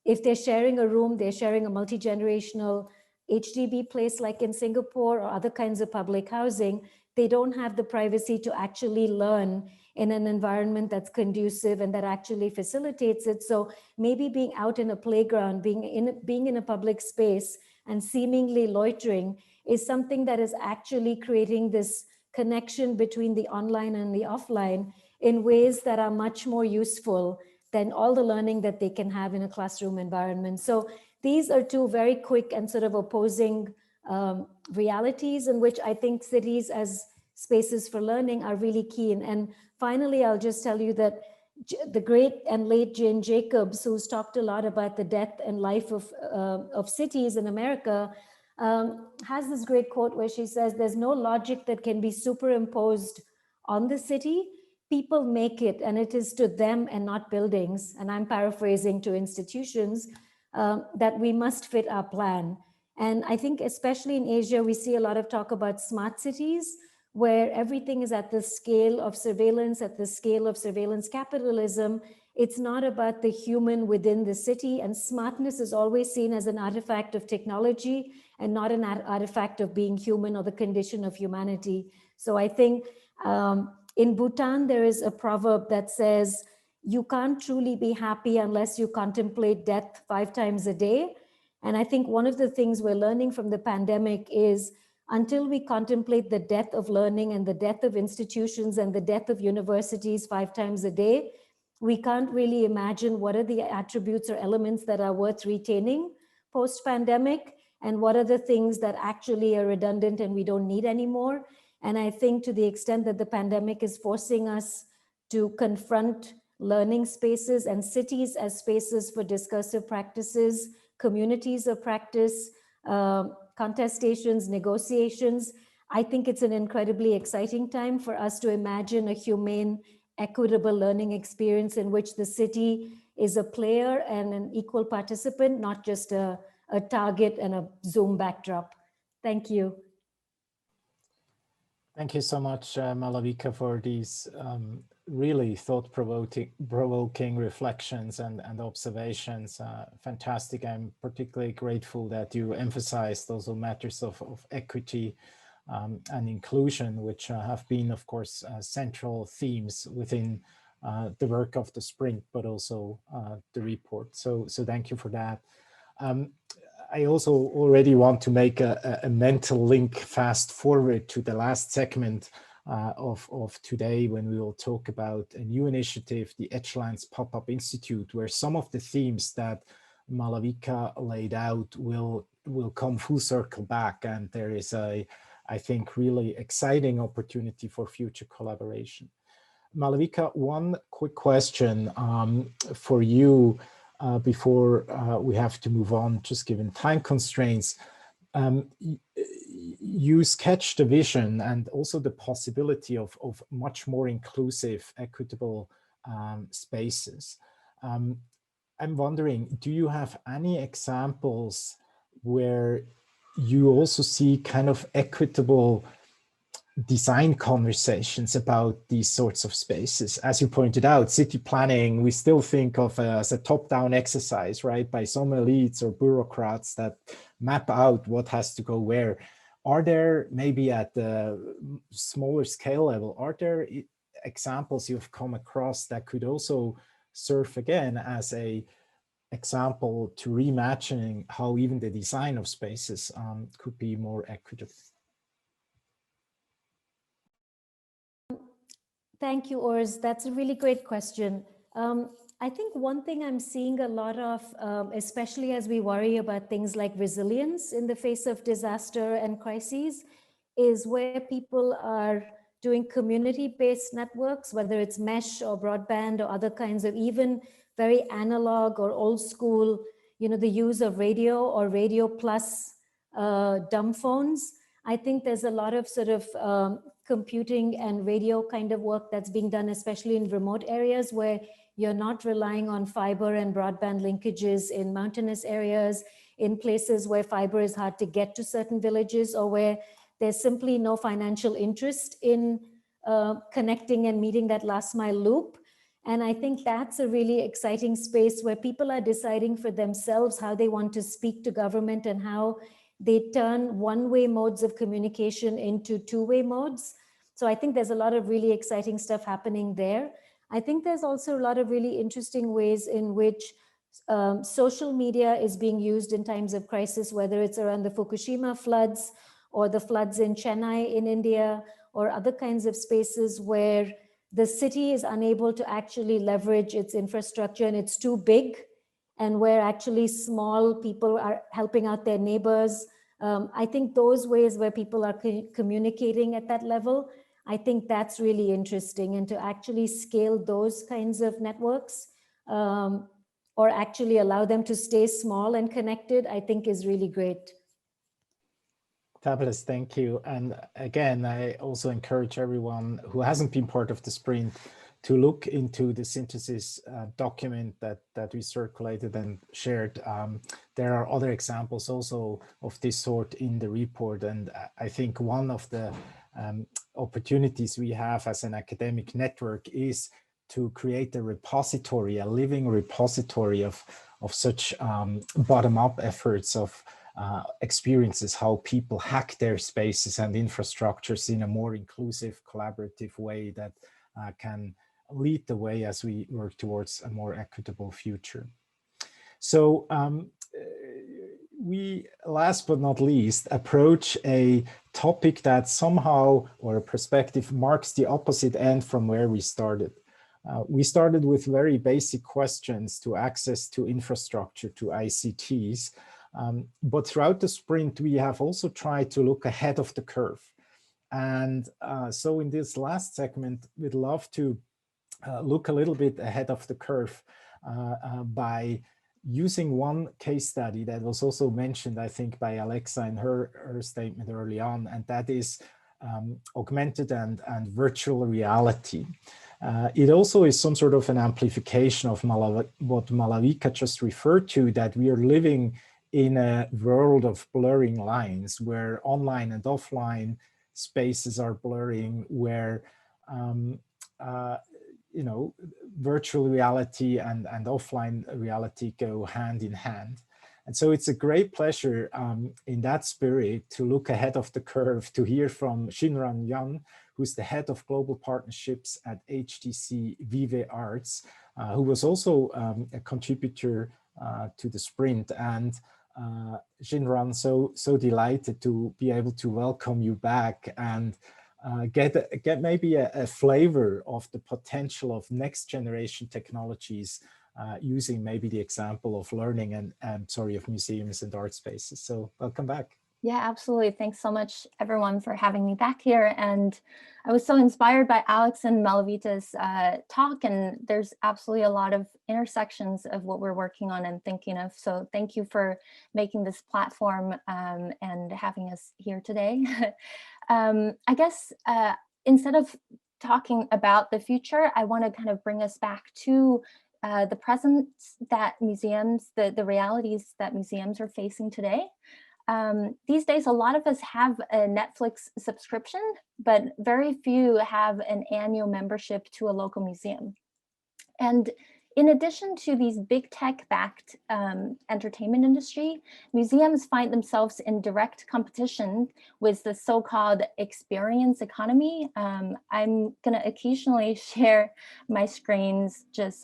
If they're sharing a room, they're sharing a multi-generational HDB place like in Singapore or other kinds of public housing, they don't have the privacy to actually learn in an environment that's conducive and that actually facilitates it. So maybe being out in a playground, being in a public space and seemingly loitering is something that is actually creating this connection between the online and the offline in ways that are much more useful than all the learning that they can have in a classroom environment. So these are two very quick and sort of opposing realities in which I think cities as spaces for learning are really key. And finally, I'll just tell you that the great and late Jane Jacobs, who's talked a lot about the death and life of cities in America, has this great quote where she says, there's no logic that can be superimposed on the city. People make it, and it is to them and not buildings. And I'm paraphrasing, to institutions, that we must fit our plan. And I think especially in Asia, we see a lot of talk about smart cities, where everything is at the scale of surveillance, at the scale of surveillance capitalism. It's not about the human within the city, and smartness is always seen as an artifact of technology and not an artifact of being human or the condition of humanity. So I think in Bhutan, there is a proverb that says, you can't truly be happy unless you contemplate death 5 times a day. And I think one of the things we're learning from the pandemic is until we contemplate the death of learning and the death of institutions and the death of universities 5 times a day, we can't really imagine what are the attributes or elements that are worth retaining post-pandemic and what are the things that actually are redundant and we don't need anymore. And I think to the extent that the pandemic is forcing us to confront learning spaces and cities as spaces for discursive practices, communities of practice, contestations, negotiations, I think it's an incredibly exciting time for us to imagine a humane, equitable learning experience in which the city is a player and an equal participant, not just a target and a Zoom backdrop. Thank you. Thank you so much, Malavika, for these really thought-provoking reflections and observations. Fantastic. I'm particularly grateful that you emphasized also matters of equity and inclusion, which have been, of course, central themes within the work of the sprint, but also the report. So thank you for that. I also already want to make a mental link fast forward to the last segment of today, when we will talk about a new initiative, the Edgelines Pop-Up Institute, where some of the themes that Malavika laid out will come full circle back. And there is I think, really exciting opportunity for future collaboration. Malavika, one quick question for you. Before we have to move on, just given time constraints. You sketched a vision and also the possibility of much more inclusive, equitable spaces. I'm wondering, do you have any examples where you also see kind of equitable design conversations about these sorts of spaces? As you pointed out, city planning, we still think of as a top-down exercise, right? By some elites or bureaucrats that map out what has to go where. Are there, maybe at the smaller scale level, are there examples you've come across that could also serve again as a example to reimagining how even the design of spaces could be more equitable? Thank you, Urs. That's a really great question. I think one thing I'm seeing a lot of, especially as we worry about things like resilience in the face of disaster and crises, is where people are doing community-based networks, whether it's mesh or broadband or other kinds of even very analog or old school, the use of radio or radio plus dumb phones. I think there's a lot of sort of computing and radio kind of work that's being done, especially in remote areas where you're not relying on fiber and broadband linkages in mountainous areas, in places where fiber is hard to get to certain villages, or where there's simply no financial interest in connecting and meeting that last mile loop. And I think that's a really exciting space where people are deciding for themselves how they want to speak to government and how they turn one-way modes of communication into two-way modes. So I think there's a lot of really exciting stuff happening there. I think there's also a lot of really interesting ways in which social media is being used in times of crisis, whether it's around the Fukushima floods or the floods in Chennai in India, or other kinds of spaces where the city is unable to actually leverage its infrastructure and it's too big, and where actually small people are helping out their neighbors. I think those ways where people are communicating at that level, I think that's really interesting. And to actually scale those kinds of networks or actually allow them to stay small and connected, I think is really great. Fabulous, thank you. And again, I also encourage everyone who hasn't been part of the sprint to look into the synthesis document that we circulated and shared. There are other examples also of this sort in the report. And I think one of the opportunities we have as an academic network is to create a repository, a living repository of such bottom-up efforts of experiences, how people hack their spaces and infrastructures in a more inclusive, collaborative way that can lead the way as we work towards a more equitable future. So we, last but not least, approach a topic that somehow, or a perspective, marks the opposite end from where we started. We started with very basic questions to access to infrastructure, to ICTs. But throughout the sprint, we have also tried to look ahead of the curve. And so in this last segment, we'd love to look a little bit ahead of the curve by using one case study that was also mentioned, I think, by Alexa in her statement early on, and that is augmented and virtual reality. It also is some sort of an amplification of what Malavika just referred to, that we are living in a world of blurring lines where online and offline spaces are blurring, where virtual reality and offline reality go hand in hand. And so it's a great pleasure in that spirit to look ahead of the curve, to hear from Shinran Yan, who's the head of global partnerships at HTC Vive Arts, who was also a contributor to the sprint. And Shinran, so delighted to be able to welcome you back and get maybe a flavor of the potential of next generation technologies using maybe the example of learning and of museums and art spaces. So welcome back. Yeah, absolutely. Thanks so much, everyone, for having me back here. And I was so inspired by Alex and Malavita's talk, and there's absolutely a lot of intersections of what we're working on and thinking of. So thank you for making this platform and having us here today. I guess instead of talking about the future, I want to kind of bring us back to the presence that museums, the realities that museums are facing today. These days, a lot of us have a Netflix subscription, but very few have an annual membership to a local museum. And in addition to these big tech-backed entertainment industry, museums find themselves in direct competition with the so-called experience economy. I'm going to occasionally share my screens, just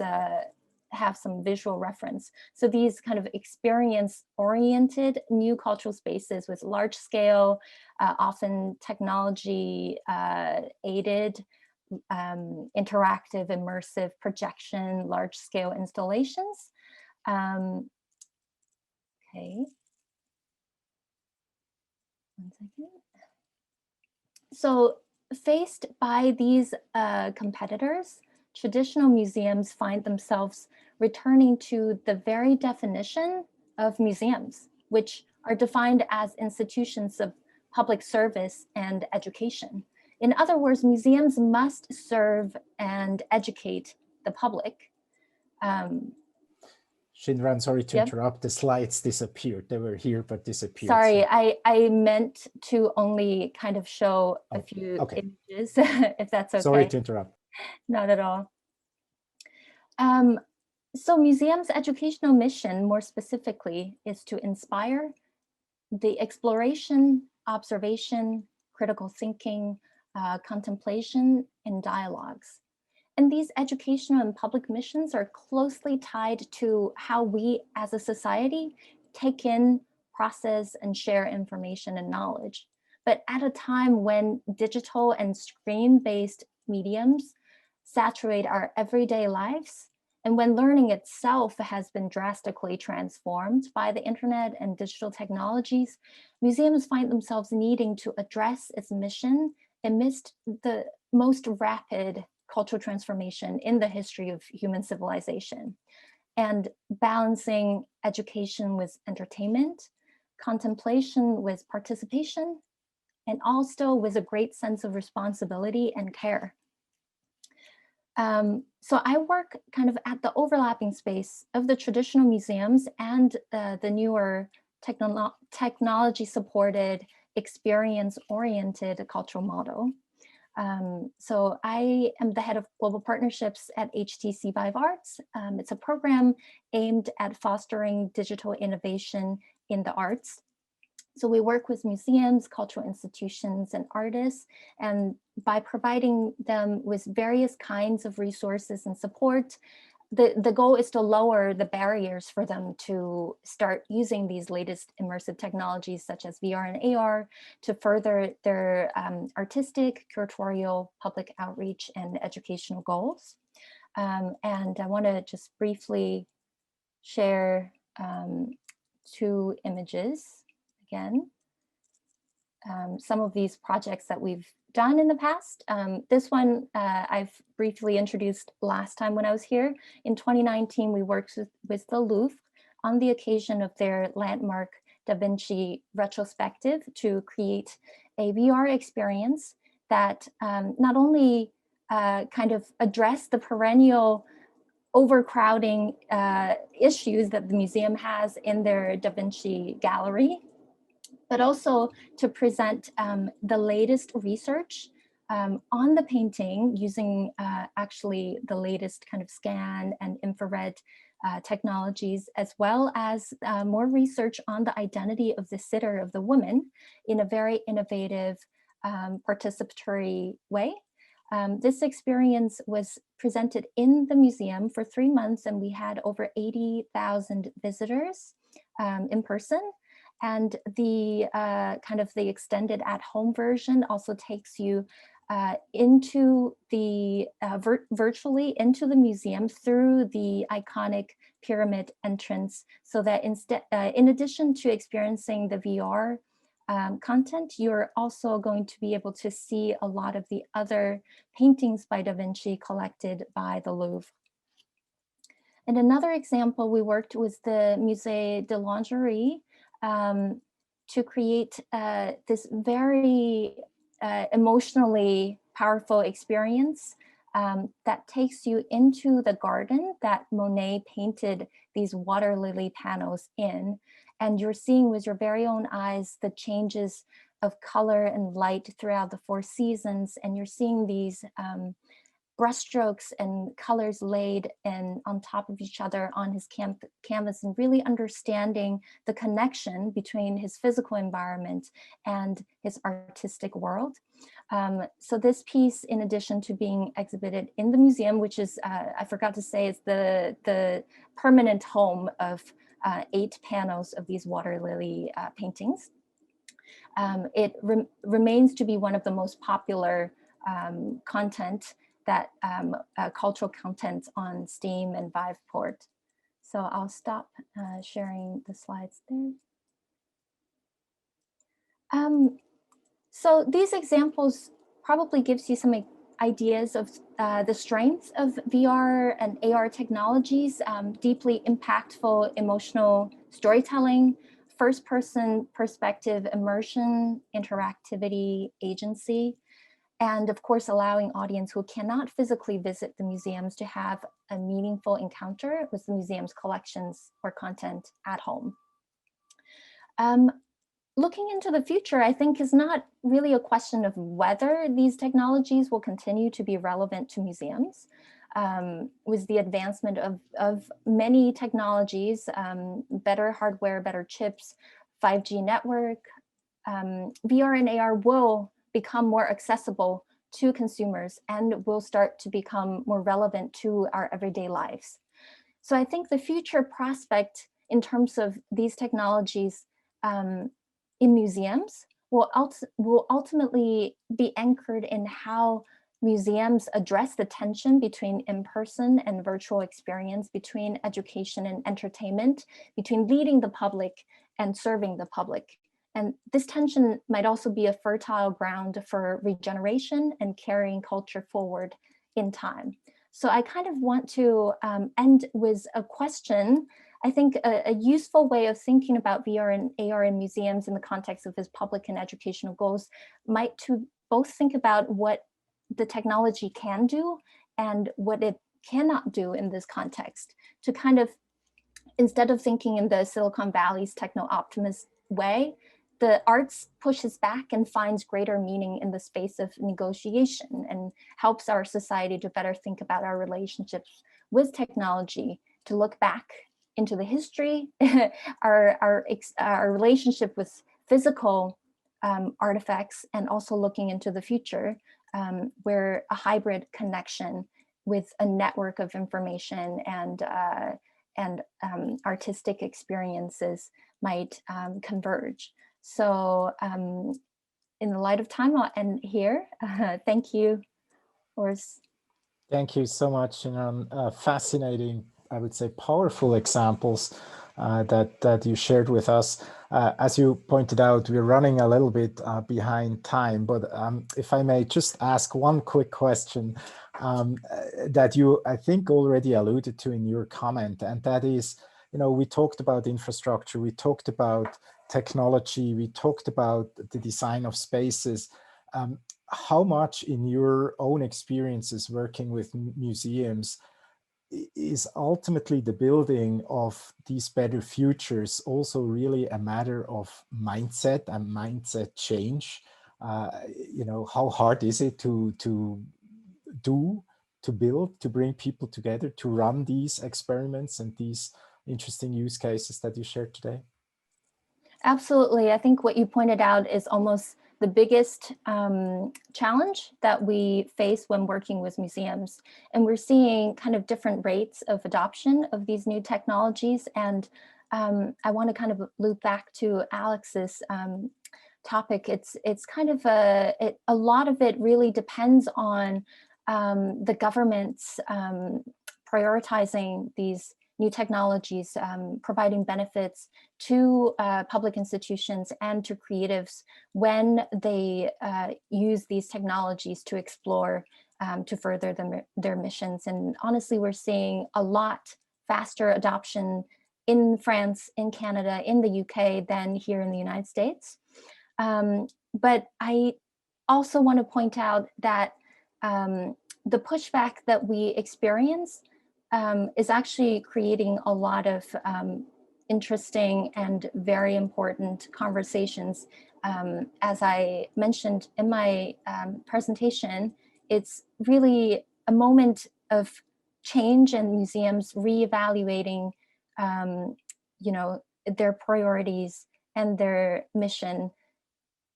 have some visual reference. So these kind of experience-oriented new cultural spaces with large-scale, often technology-aided, interactive, immersive projection, large-scale installations. Okay. 1 second. So faced by these competitors, traditional museums find themselves returning to the very definition of museums, which are defined as institutions of public service and education. In other words, museums must serve and educate the public. Shinra, I'm sorry to Yep. interrupt. The slides disappeared. They were here, but disappeared. Sorry, So. I meant to only kind of show a few images, if that's okay. Sorry to interrupt. Not at all. So museums' educational mission, more specifically, is to inspire the exploration, observation, critical thinking, contemplation, and dialogues. And these educational and public missions are closely tied to how we as a society take in, process, and share information and knowledge. But at a time when digital and screen-based mediums saturate our everyday lives, and when learning itself has been drastically transformed by the internet and digital technologies, museums find themselves needing to address its mission amidst the most rapid cultural transformation in the history of human civilization, and balancing education with entertainment, contemplation with participation, and all still with a great sense of responsibility and care. So I work kind of at the overlapping space of the traditional museums and the newer technology-supported, experience-oriented cultural model. So I am the head of global partnerships at HTC Vive Arts. It's a program aimed at fostering digital innovation in the arts. So we work with museums, cultural institutions, and artists, and by providing them with various kinds of resources and support, the goal is to lower the barriers for them to start using these latest immersive technologies such as VR and AR to further their artistic, curatorial, public outreach, and educational goals. And I want to just briefly share 2 images again. Some of these projects that we've done in the past. This one I've briefly introduced last time when I was here. In 2019, we worked with the Louvre on the occasion of their landmark Da Vinci retrospective to create a VR experience that not only kind of addressed the perennial overcrowding issues that the museum has in their Da Vinci gallery, but also to present the latest research on the painting using actually the latest kind of scan and infrared technologies, as well as more research on the identity of the sitter, of the woman, in a very innovative participatory way. This experience was presented in the museum for 3 months, and we had over 80,000 visitors in person. And the kind of the extended at-home version also takes you into the virtually into the museum through the iconic pyramid entrance, so that instead, in addition to experiencing the VR content, you're also going to be able to see a lot of the other paintings by Da Vinci collected by the Louvre. And another example, we worked with the Musée de Lingerie to create this very emotionally powerful experience that takes you into the garden that Monet painted these water lily panels in. And you're seeing with your very own eyes the changes of color and light throughout the 4 seasons. And you're seeing these brushstrokes and colors laid and on top of each other on his canvas, and really understanding the connection between his physical environment and his artistic world. So this piece, in addition to being exhibited in the museum, which is, I forgot to say, is the permanent home of 8 panels of these water lily paintings. It remains to be one of the most popular content that cultural content on Steam and Viveport. So I'll stop sharing the slides there. So these examples probably gives you some ideas of the strengths of VR and AR technologies, deeply impactful emotional storytelling, first-person perspective, immersion, interactivity, agency, and of course, allowing audience who cannot physically visit the museums to have a meaningful encounter with the museum's collections or content at home. Looking into the future, I think, is not really a question of whether these technologies will continue to be relevant to museums. With the advancement of many technologies, better hardware, better chips, 5G network, VR and AR will become more accessible to consumers and will start to become more relevant to our everyday lives. So I think the future prospect in terms of these technologies in museums will ultimately be anchored in how museums address the tension between in-person and virtual experience, between education and entertainment, between leading the public and serving the public. And this tension might also be a fertile ground for regeneration and carrying culture forward in time. So I kind of want to end with a question. I think a useful way of thinking about VR and AR in museums in the context of its public and educational goals might to both think about what the technology can do and what it cannot do in this context, to kind of, instead of thinking in the Silicon Valley's techno-optimist way, the arts pushes back and finds greater meaning in the space of negotiation and helps our society to better think about our relationships with technology, to look back into the history, our relationship with physical artifacts, and also looking into the future, where a hybrid connection with a network of information and artistic experiences might converge. So in the light of time, I'll end here. Thank you, Urs. Thank you so much. Fascinating, I would say, powerful examples that you shared with us. As you pointed out, we're running a little bit behind time, but if I may just ask one quick question that you, I think, already alluded to in your comment, and that is, we talked about infrastructure, we talked about technology, we talked about the design of spaces. How much in your own experiences working with museums is ultimately the building of these better futures also really a matter of mindset and mindset change? How hard is it to build, to bring people together, to run these experiments and these interesting use cases that you shared today? Absolutely. I think what you pointed out is almost the biggest challenge that we face when working with museums. And we're seeing kind of different rates of adoption of these new technologies. And I want to kind of loop back to Alex's topic. It's kind of a lot of it really depends on the government's prioritizing these new technologies, providing benefits to public institutions and to creatives when they use these technologies to explore, to further their missions. And honestly, we're seeing a lot faster adoption in France, in Canada, in the UK than here in the United States. But I also want to point out that the pushback that we experience is actually creating a lot of interesting and very important conversations. As I mentioned in my presentation, it's really a moment of change and museums reevaluating, their priorities and their mission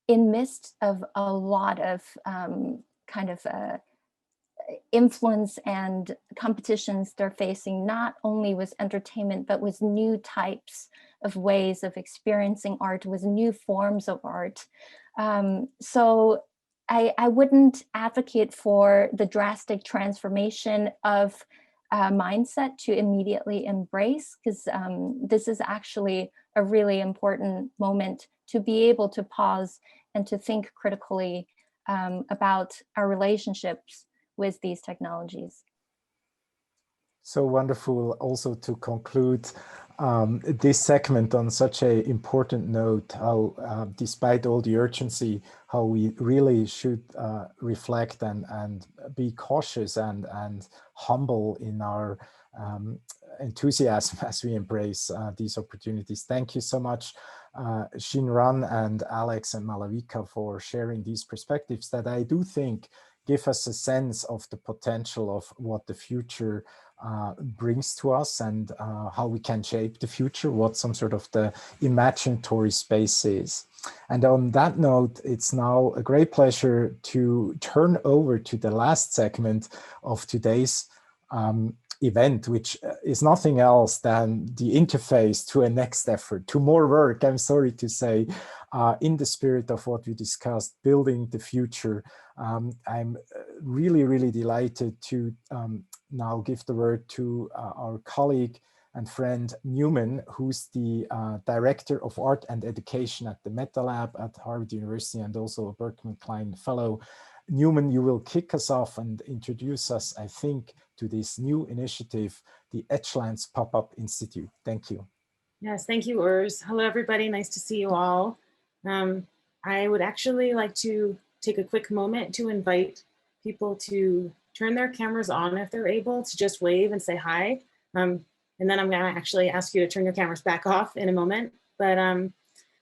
in midst of a lot of influence and competitions they're facing, not only with entertainment, but with new types of ways of experiencing art, with new forms of art. So I wouldn't advocate for the drastic transformation of mindset to immediately embrace, because this is actually a really important moment to be able to pause and to think critically about our relationships with these technologies. So wonderful also to conclude this segment on such an important note, how despite all the urgency, how we really should reflect and be cautious and humble in our enthusiasm as we embrace these opportunities. Thank you so much, Shinran and Alex and Malavika, for sharing these perspectives that I do think give us a sense of the potential of what the future brings to us and how we can shape the future, what some sort of the imaginatory space is. And on that note, it's now a great pleasure to turn over to the last segment of today's event, which is nothing else than the interface to a next effort, to more work, I'm sorry to say, in the spirit of what we discussed, building the future. I'm really, really delighted to now give the word to our colleague and friend Newman, who's the Director of Art and Education at the Meta Lab at Harvard University and also a Berkman Klein Fellow. Newman, you will kick us off and introduce us, I think, to this new initiative, the Edgelands Pop-Up Institute. Thank you. Yes, thank you, Urs. Hello, everybody. Nice to see you all. I would actually like to take a quick moment to invite people to turn their cameras on if they're able, to just wave and say hi. And then I'm gonna actually ask you to turn your cameras back off in a moment. But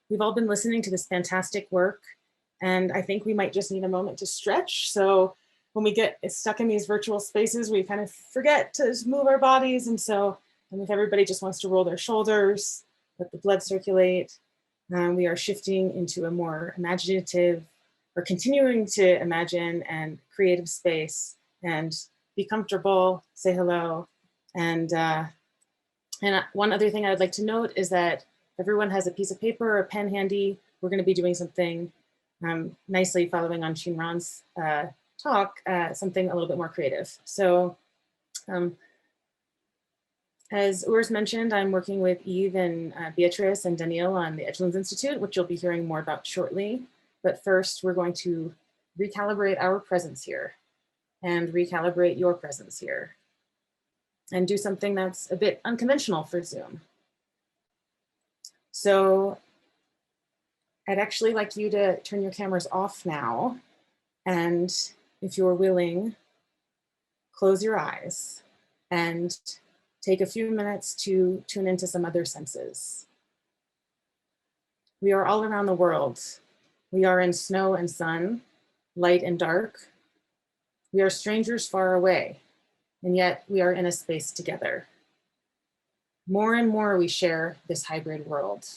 we've all been listening to this fantastic work, and I think we might just need a moment to stretch. So when we get stuck in these virtual spaces, we kind of forget to move our bodies. And so I think everybody just wants to roll their shoulders, let the blood circulate. We are shifting into a more imaginative, or continuing to imagine and creative space, and be comfortable, say hello. And one other thing I would like to note is that everyone has a piece of paper or a pen handy. We're going to be doing something nicely following on Shinran's talk, something a little bit more creative. So as Urs mentioned, I'm working with Eve and Beatrice and Danielle on the Edgelands Institute, which you'll be hearing more about shortly. But first, we're going to recalibrate our presence here and recalibrate your presence here and do something that's a bit unconventional for Zoom. So I'd actually like you to turn your cameras off now. And if you're willing, close your eyes and take a few minutes to tune into some other senses. We are all around the world. We are in snow and sun, light and dark. We are strangers far away, and yet we are in a space together. More and more we share this hybrid world.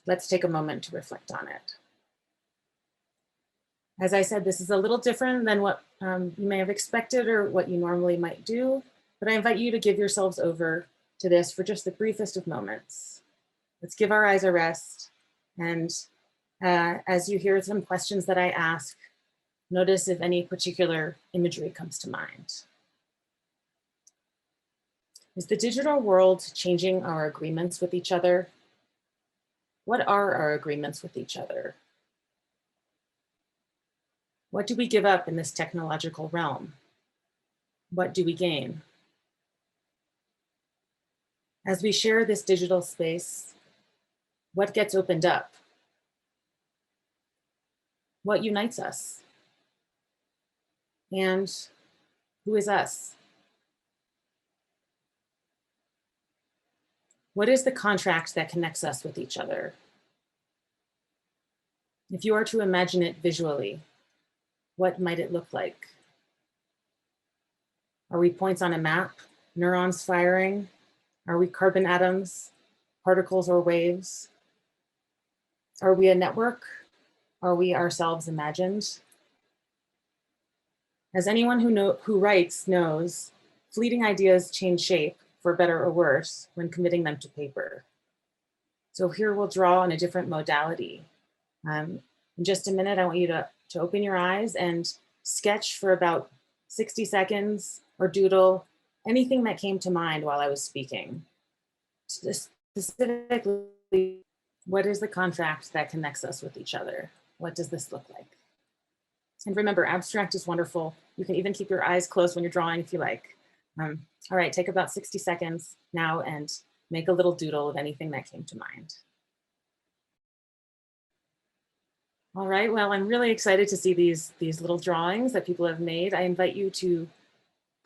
Let's take a moment to reflect on it. As I said, this is a little different than what you may have expected or what you normally might do, but I invite you to give yourselves over to this for just the briefest of moments. Let's give our eyes a rest. And as you hear some questions that I ask, notice if any particular imagery comes to mind. Is the digital world changing our agreements with each other? What are our agreements with each other? What do we give up in this technological realm? What do we gain? As we share this digital space, what gets opened up? What unites us? And who is us? What is the contract that connects us with each other? If you are to imagine it visually, what might it look like? Are we points on a map, neurons firing? Are we carbon atoms, particles or waves? Are we a network? Are we ourselves imagined? As anyone who writes knows, fleeting ideas change shape, for better or worse, when committing them to paper. So here we'll draw on a different modality. In just a minute, I want you to open your eyes and sketch for about 60 seconds or doodle anything that came to mind while I was speaking. Specifically, what is the contract that connects us with each other? What does this look like? And remember, abstract is wonderful. You can even keep your eyes closed when you're drawing if you like. All right, take about 60 seconds now and make a little doodle of anything that came to mind. All right, well, I'm really excited to see these little drawings that people have made. I invite you to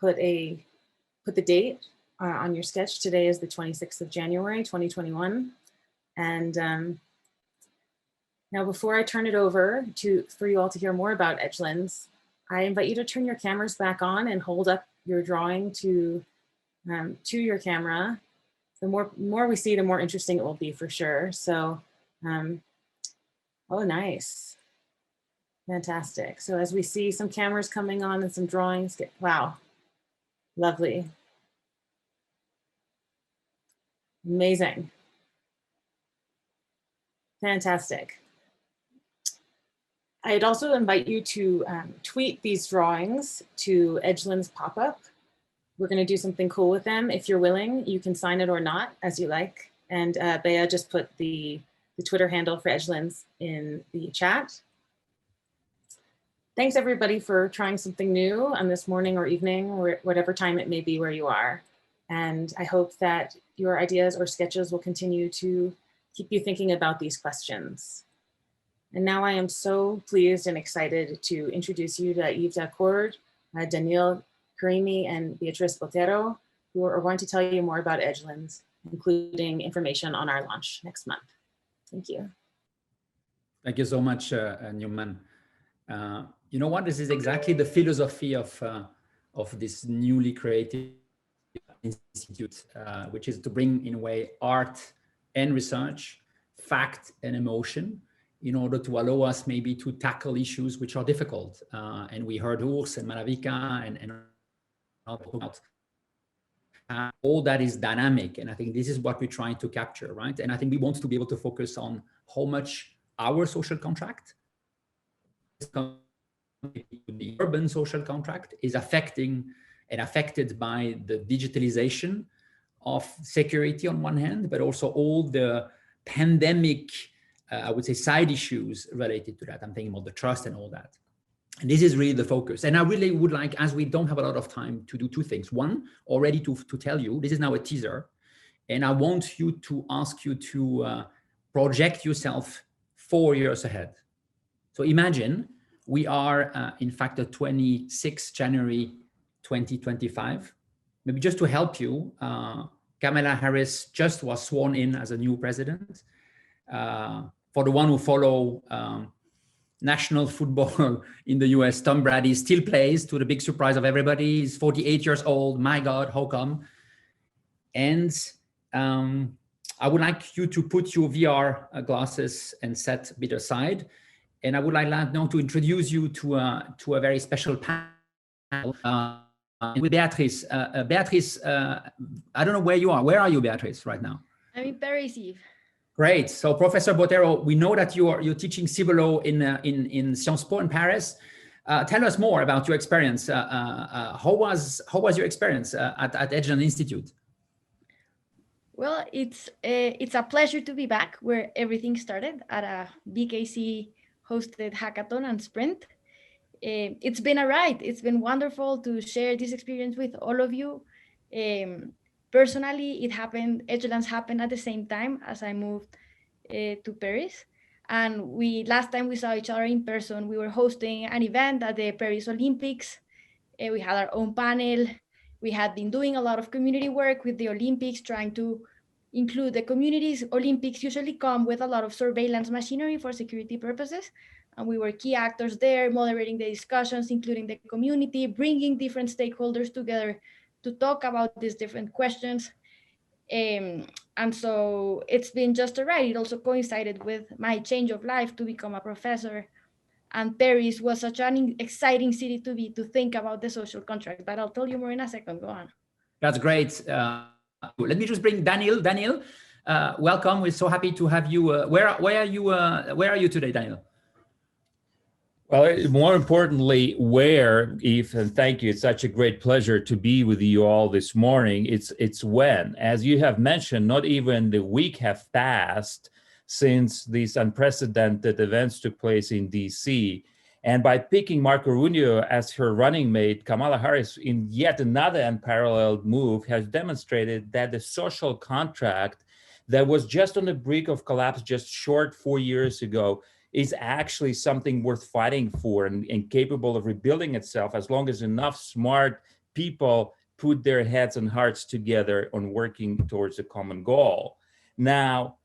put the date on your sketch. Today is the 26th of January, 2021. And now before I turn it over for you all to hear more about Edgelands, I invite you to turn your cameras back on and hold up your drawing to your camera. The more we see, the more interesting it will be for sure. So, oh, nice. Fantastic. So as we see some cameras coming on and some drawings, wow, lovely. Amazing. Fantastic. I'd also invite you to tweet these drawings to Edgelands Pop-Up. We're going to do something cool with them. If you're willing, you can sign it or not, as you like. And Bea just put the Twitter handle for Edgelands in the chat. Thanks everybody for trying something new on this morning or evening or whatever time it may be where you are. And I hope that your ideas or sketches will continue to keep you thinking about these questions. And now I am so pleased and excited to introduce you to Yves Dacourt, Daniel Karimi, and Beatriz Botero, who are going to tell you more about Edgelands, including information on our launch next month. Thank you. Thank you so much, Newman. You know what? This is exactly the philosophy of this newly created institute, which is to bring, in a way, art and research, fact and emotion, in order to allow us maybe to tackle issues which are difficult. And we heard Urs and Malavika and about all that is dynamic. And I think this is what we're trying to capture, right? And I think we want to be able to focus on how much our social contract, the urban social contract, is affecting and affected by the digitalization of security on one hand, but also all the pandemic, I would say, side issues related to that. I'm thinking about the trust and all that. And this is really the focus. And I really would like, as we don't have a lot of time, to do two things. One, already to tell you, this is now a teaser. And I want you to ask you to project yourself 4 years ahead. So imagine we are, in fact, the 26th January 2025. Maybe just to help you, Kamala Harris just was sworn in as a new president. For the one who follow national football in the US, Tom Brady still plays, to the big surprise of everybody. He's 48 years old. My God, how come? And I would like you to put your VR glasses and set a bit aside. And I would like now to introduce you to a very special panel with Beatrice. Beatrice, I don't know where you are. Where are you, Beatrice, right now? I'm in Paris, Yves. Great. So, Professor Botero, we know that you're teaching civil law in Sciences Po in Paris. Tell us more about your experience. How was your experience at Edgelands Institute? Well, it's a pleasure to be back where everything started, at a BKC hosted hackathon and sprint. It's been a ride. It's been wonderful to share this experience with all of you. Personally, Edgelands happened at the same time as I moved to Paris. And last time we saw each other in person, we were hosting an event at the Paris Olympics. We had our own panel. We had been doing a lot of community work with the Olympics, trying to include the communities. Olympics usually come with a lot of surveillance machinery for security purposes. And we were key actors there, moderating the discussions, including the community, bringing different stakeholders together to talk about these different questions. And so it's been just a ride. It also coincided with my change of life to become a professor. And Paris was such an exciting city to think about the social contract, but I'll tell you more in a second. Go on. That's great. Let me just bring Daniel. Daniel, welcome. We're so happy to have you. Where are you today, Daniel? Well, more importantly, where, Yves, and thank you. It's such a great pleasure to be with you all this morning. It's when, as you have mentioned, not even the week have passed since these unprecedented events took place in DC. And by picking Marco Rubio as her running mate, Kamala Harris, in yet another unparalleled move, has demonstrated that the social contract that was just on the brink of collapse just short 4 years ago is actually something worth fighting for and capable of rebuilding itself as long as enough smart people put their heads and hearts together on working towards a common goal. Now,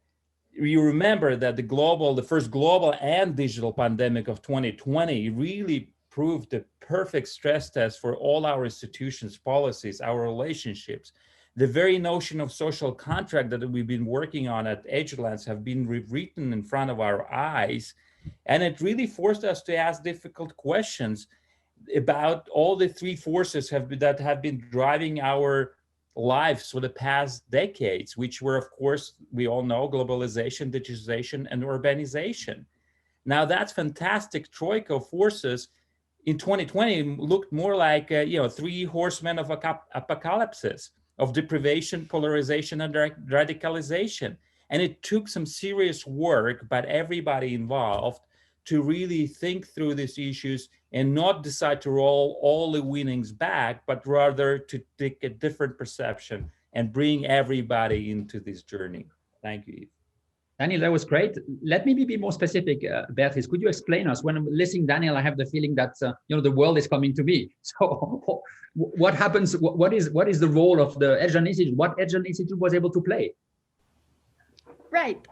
you remember that the first global and digital pandemic of 2020 really proved the perfect stress test for all our institutions, policies, our relationships. The very notion of social contract that we've been working on at Edgelands have been rewritten in front of our eyes. And it really forced us to ask difficult questions about all the three forces that have been driving our lives for the past decades, which were, of course, we all know, globalization, digitization, and urbanization. Now, that fantastic troika of forces in 2020 looked more like, three horsemen of apocalypse, of deprivation, polarization, and radicalization. And it took some serious work by everybody involved to really think through these issues and not decide to roll all the winnings back, but rather to take a different perception and bring everybody into this journey. Thank you, Eve. Daniel, that was great. Let me be more specific, Beatrice. Could you explain us? When I'm listening, Daniel, I have the feeling that the world is coming to me. So, what happens? What is the role of the Edgeland Institute? What Edgeland Institute was able to play? Right.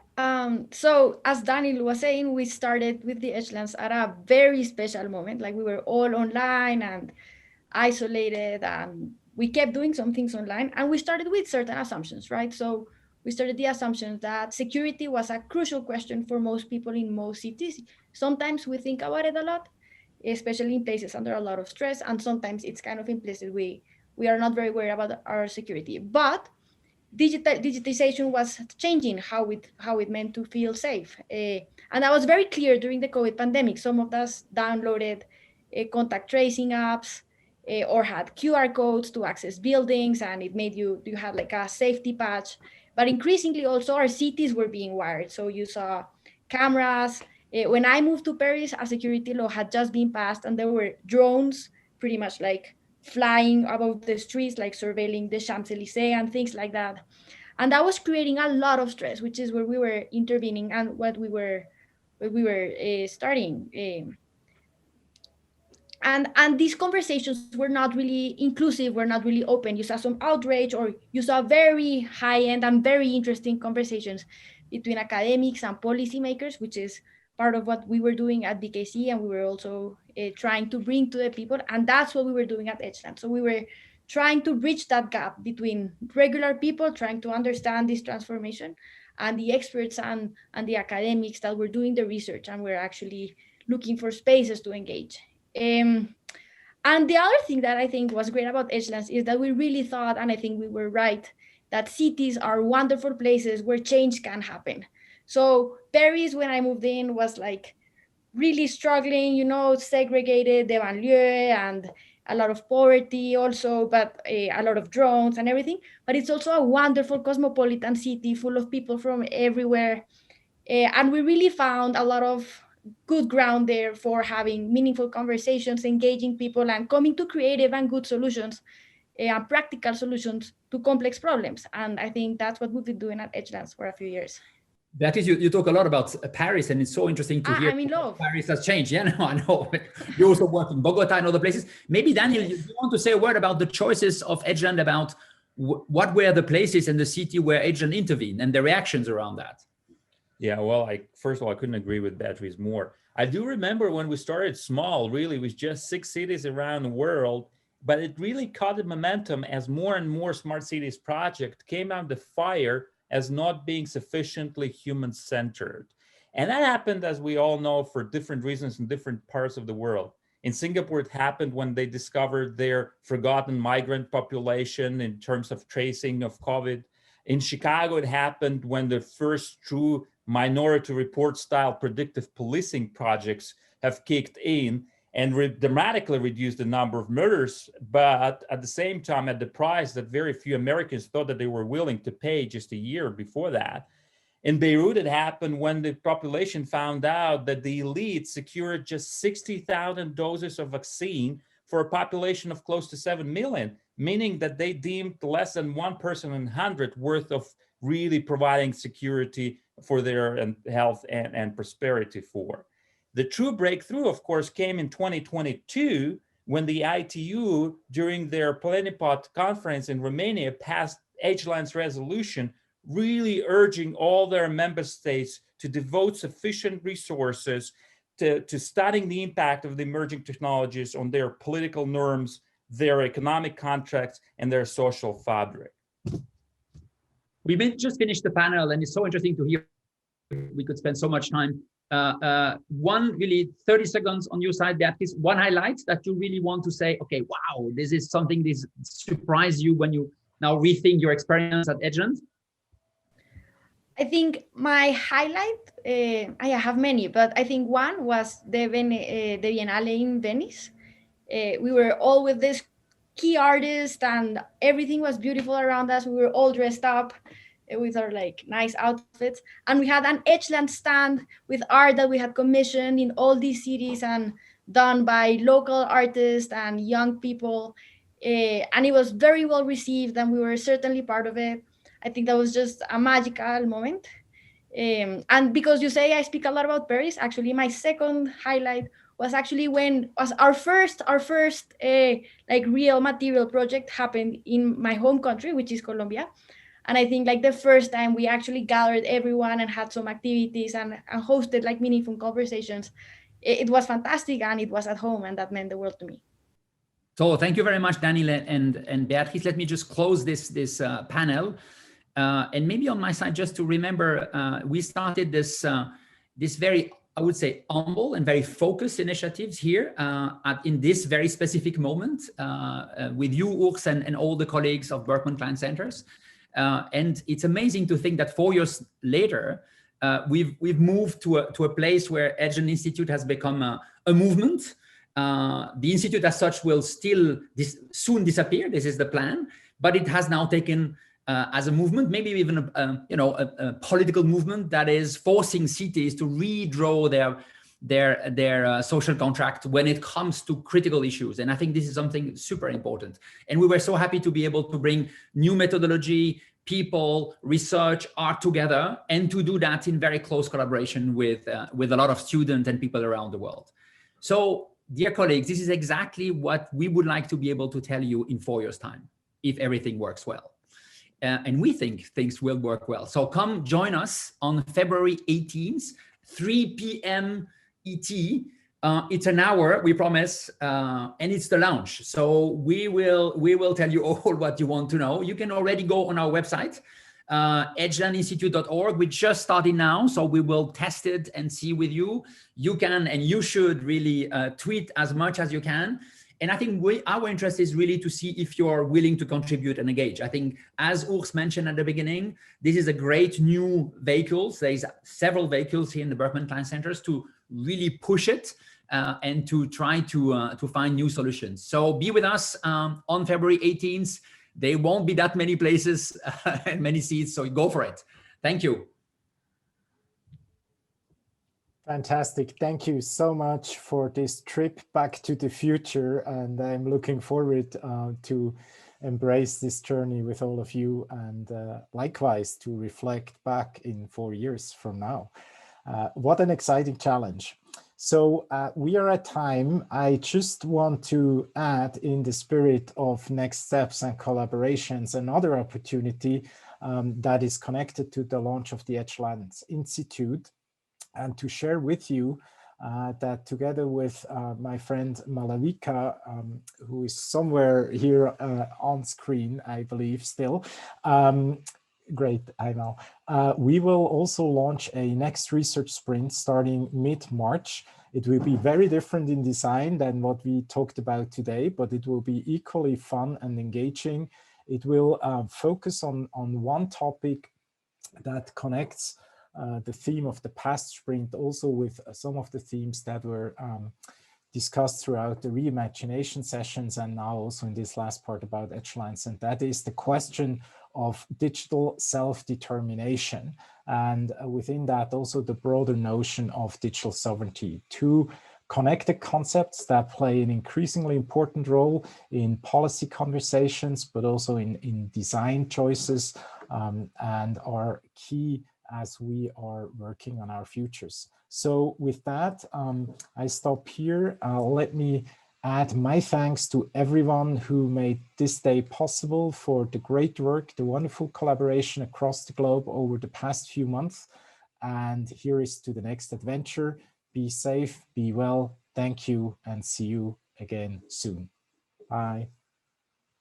So as Daniel was saying, we started with the Edgelands at a very special moment. Like we were all online and isolated, and we kept doing some things online. And we started with certain assumptions, right? So we started the assumption that security was a crucial question for most people in most cities. Sometimes we think about it a lot, especially in places under a lot of stress. And sometimes it's kind of implicit. We are not very worried about our security. But digitization was changing how it meant to feel safe. And that was very clear during the COVID pandemic. Some of us downloaded contact tracing apps or had QR codes to access buildings, and it made you had like a safety patch. But increasingly also our cities were being wired. So you saw cameras. When I moved to Paris, a security law had just been passed, and there were drones pretty much like flying above the streets, like surveilling the Champs-Élysées and things like that. And that was creating a lot of stress, which is where we were intervening and what we were starting. And these conversations were not really inclusive, were not really open. You saw some outrage, or you saw very high-end and very interesting conversations between academics and policymakers, which is part of what we were doing at BKC, and we were also trying to bring to the people, and that's what we were doing at Edgeland. So we were trying to bridge that gap between regular people trying to understand this transformation and the experts and the academics that were doing the research and were actually looking for spaces to engage. And the other thing that I think was great about Edgelands is that we really thought, and I think we were right, that cities are wonderful places where change can happen. So Paris, when I moved in, was like really struggling, segregated, the banlieue, and a lot of poverty also, but a lot of drones and everything. But it's also a wonderful cosmopolitan city full of people from everywhere. And we really found a lot of good ground there for having meaningful conversations, engaging people, and coming to creative and good solutions, and practical solutions to complex problems. And I think that's what we've been doing at Edgelands for a few years. That is, you talk a lot about Paris, and it's so interesting to hear. I'm in love. Paris has changed. Yeah, no, I know. You also work in Bogota and other places. Maybe, Daniel, you want to say a word about the choices of Edgeland, about what were the places in the city where Edgeland intervened and the reactions around that? Yeah, well, first of all, I couldn't agree with Beatrice more. I do remember when we started small, really, with just 6 cities around the world, but it really caught the momentum as more and more smart cities project came out the fire as not being sufficiently human-centered. And that happened, as we all know, for different reasons in different parts of the world. In Singapore, it happened when they discovered their forgotten migrant population in terms of tracing of COVID. In Chicago, it happened when the first true Minority Report style predictive policing projects have kicked in and dramatically reduced the number of murders, but at the same time at the price that very few Americans thought that they were willing to pay just a year before that. In Beirut, it happened when the population found out that the elite secured just 60,000 doses of vaccine for a population of close to 7 million, meaning that they deemed less than 1 person in 100 worth of really providing security for their health and prosperity for. The true breakthrough, of course, came in 2022 when the ITU, during their plenipot conference in Romania, passed Edgeland's resolution, really urging all their member states to devote sufficient resources to studying the impact of the emerging technologies on their political norms, their economic contracts, and their social fabric. We just finished the panel, and it's so interesting to hear. We could spend so much time. One really 30 seconds on your side, Beatrice, one highlight that you really want to say, okay, wow, this is something this surprised you when you now rethink your experience at Edgeland? I think my highlight, I have many, but I think one was the Biennale in Venice. We were all with this key artist and everything was beautiful around us. We were all dressed up with our like nice outfits. And we had an Edgeland stand with art that we had commissioned in all these cities and done by local artists and young people. And it was very well received and we were certainly part of it. I think that was just a magical moment. And because you say I speak a lot about Paris, actually my second highlight was actually when was our first like real material project happened in my home country, which is Colombia. And I think like the first time we actually gathered everyone and had some activities and hosted like meaningful conversations. It was fantastic and it was at home and that meant the world to me. So thank you very much, Daniel and Beatrice. Let me just close this panel. And maybe on my side, just to remember, we started this very, I would say, humble and very focused initiatives here in this very specific moment with you, Urs, and all the colleagues of Berkman Klein Centers. And it's amazing to think that 4 years later, we've moved to a place where Edgeland Institute has become a movement. The institute as such will still soon disappear. This is the plan, but it has now taken as a movement, maybe even a political movement that is forcing cities to redraw their social contract when it comes to critical issues. And I think this is something super important. And we were so happy to be able to bring new methodology, people, research, art together, and to do that in very close collaboration with a lot of students and people around the world. So, dear colleagues, this is exactly what we would like to be able to tell you in 4 years' time, if everything works well. And we think things will work well. So come join us on February 18th, 3 p.m. ET. It's an hour, we promise, and it's the launch. So we will tell you all what you want to know. You can already go on our website, edgelandinstitute.org. We just started now, so we will test it and see with you. You can and you should really tweet as much as you can. And I think our interest is really to see if you're willing to contribute and engage. I think, as Urs mentioned at the beginning, this is a great new vehicle. There's several vehicles here in the Berkman Klein Centers to really push it and to try to find new solutions. So be with us on February 18th. There won't be that many places and many seats, so go for it. Thank you. Fantastic. Thank you so much for this trip back to the future. And I'm looking forward to embrace this journey with all of you and likewise to reflect back in 4 years from now. What an exciting challenge. So we are at time. I just want to add, in the spirit of next steps and collaborations, another opportunity that is connected to the launch of the Edgeland Institute, and to share with you that together with my friend Malavika, who is somewhere here on screen, I believe still, great, I know, we will also launch a next research sprint starting mid-March. It will be very different in design than what we talked about today, but it will be equally fun and engaging. It will focus on one topic that connects the theme of the past sprint also with some of the themes that were discussed throughout the Reimagination sessions and now also in this last part about Edgelines. And that is the question of digital self-determination. And within that, also the broader notion of digital sovereignty, two connected concepts that play an increasingly important role in policy conversations, but also in design choices, and are key as we are working on our futures. So with that, I stop here. Let me add my thanks to everyone who made this day possible, for the great work, the wonderful collaboration across the globe over the past few months. And here is to the next adventure. Be safe, be well. Thank you, and see you again soon. Bye.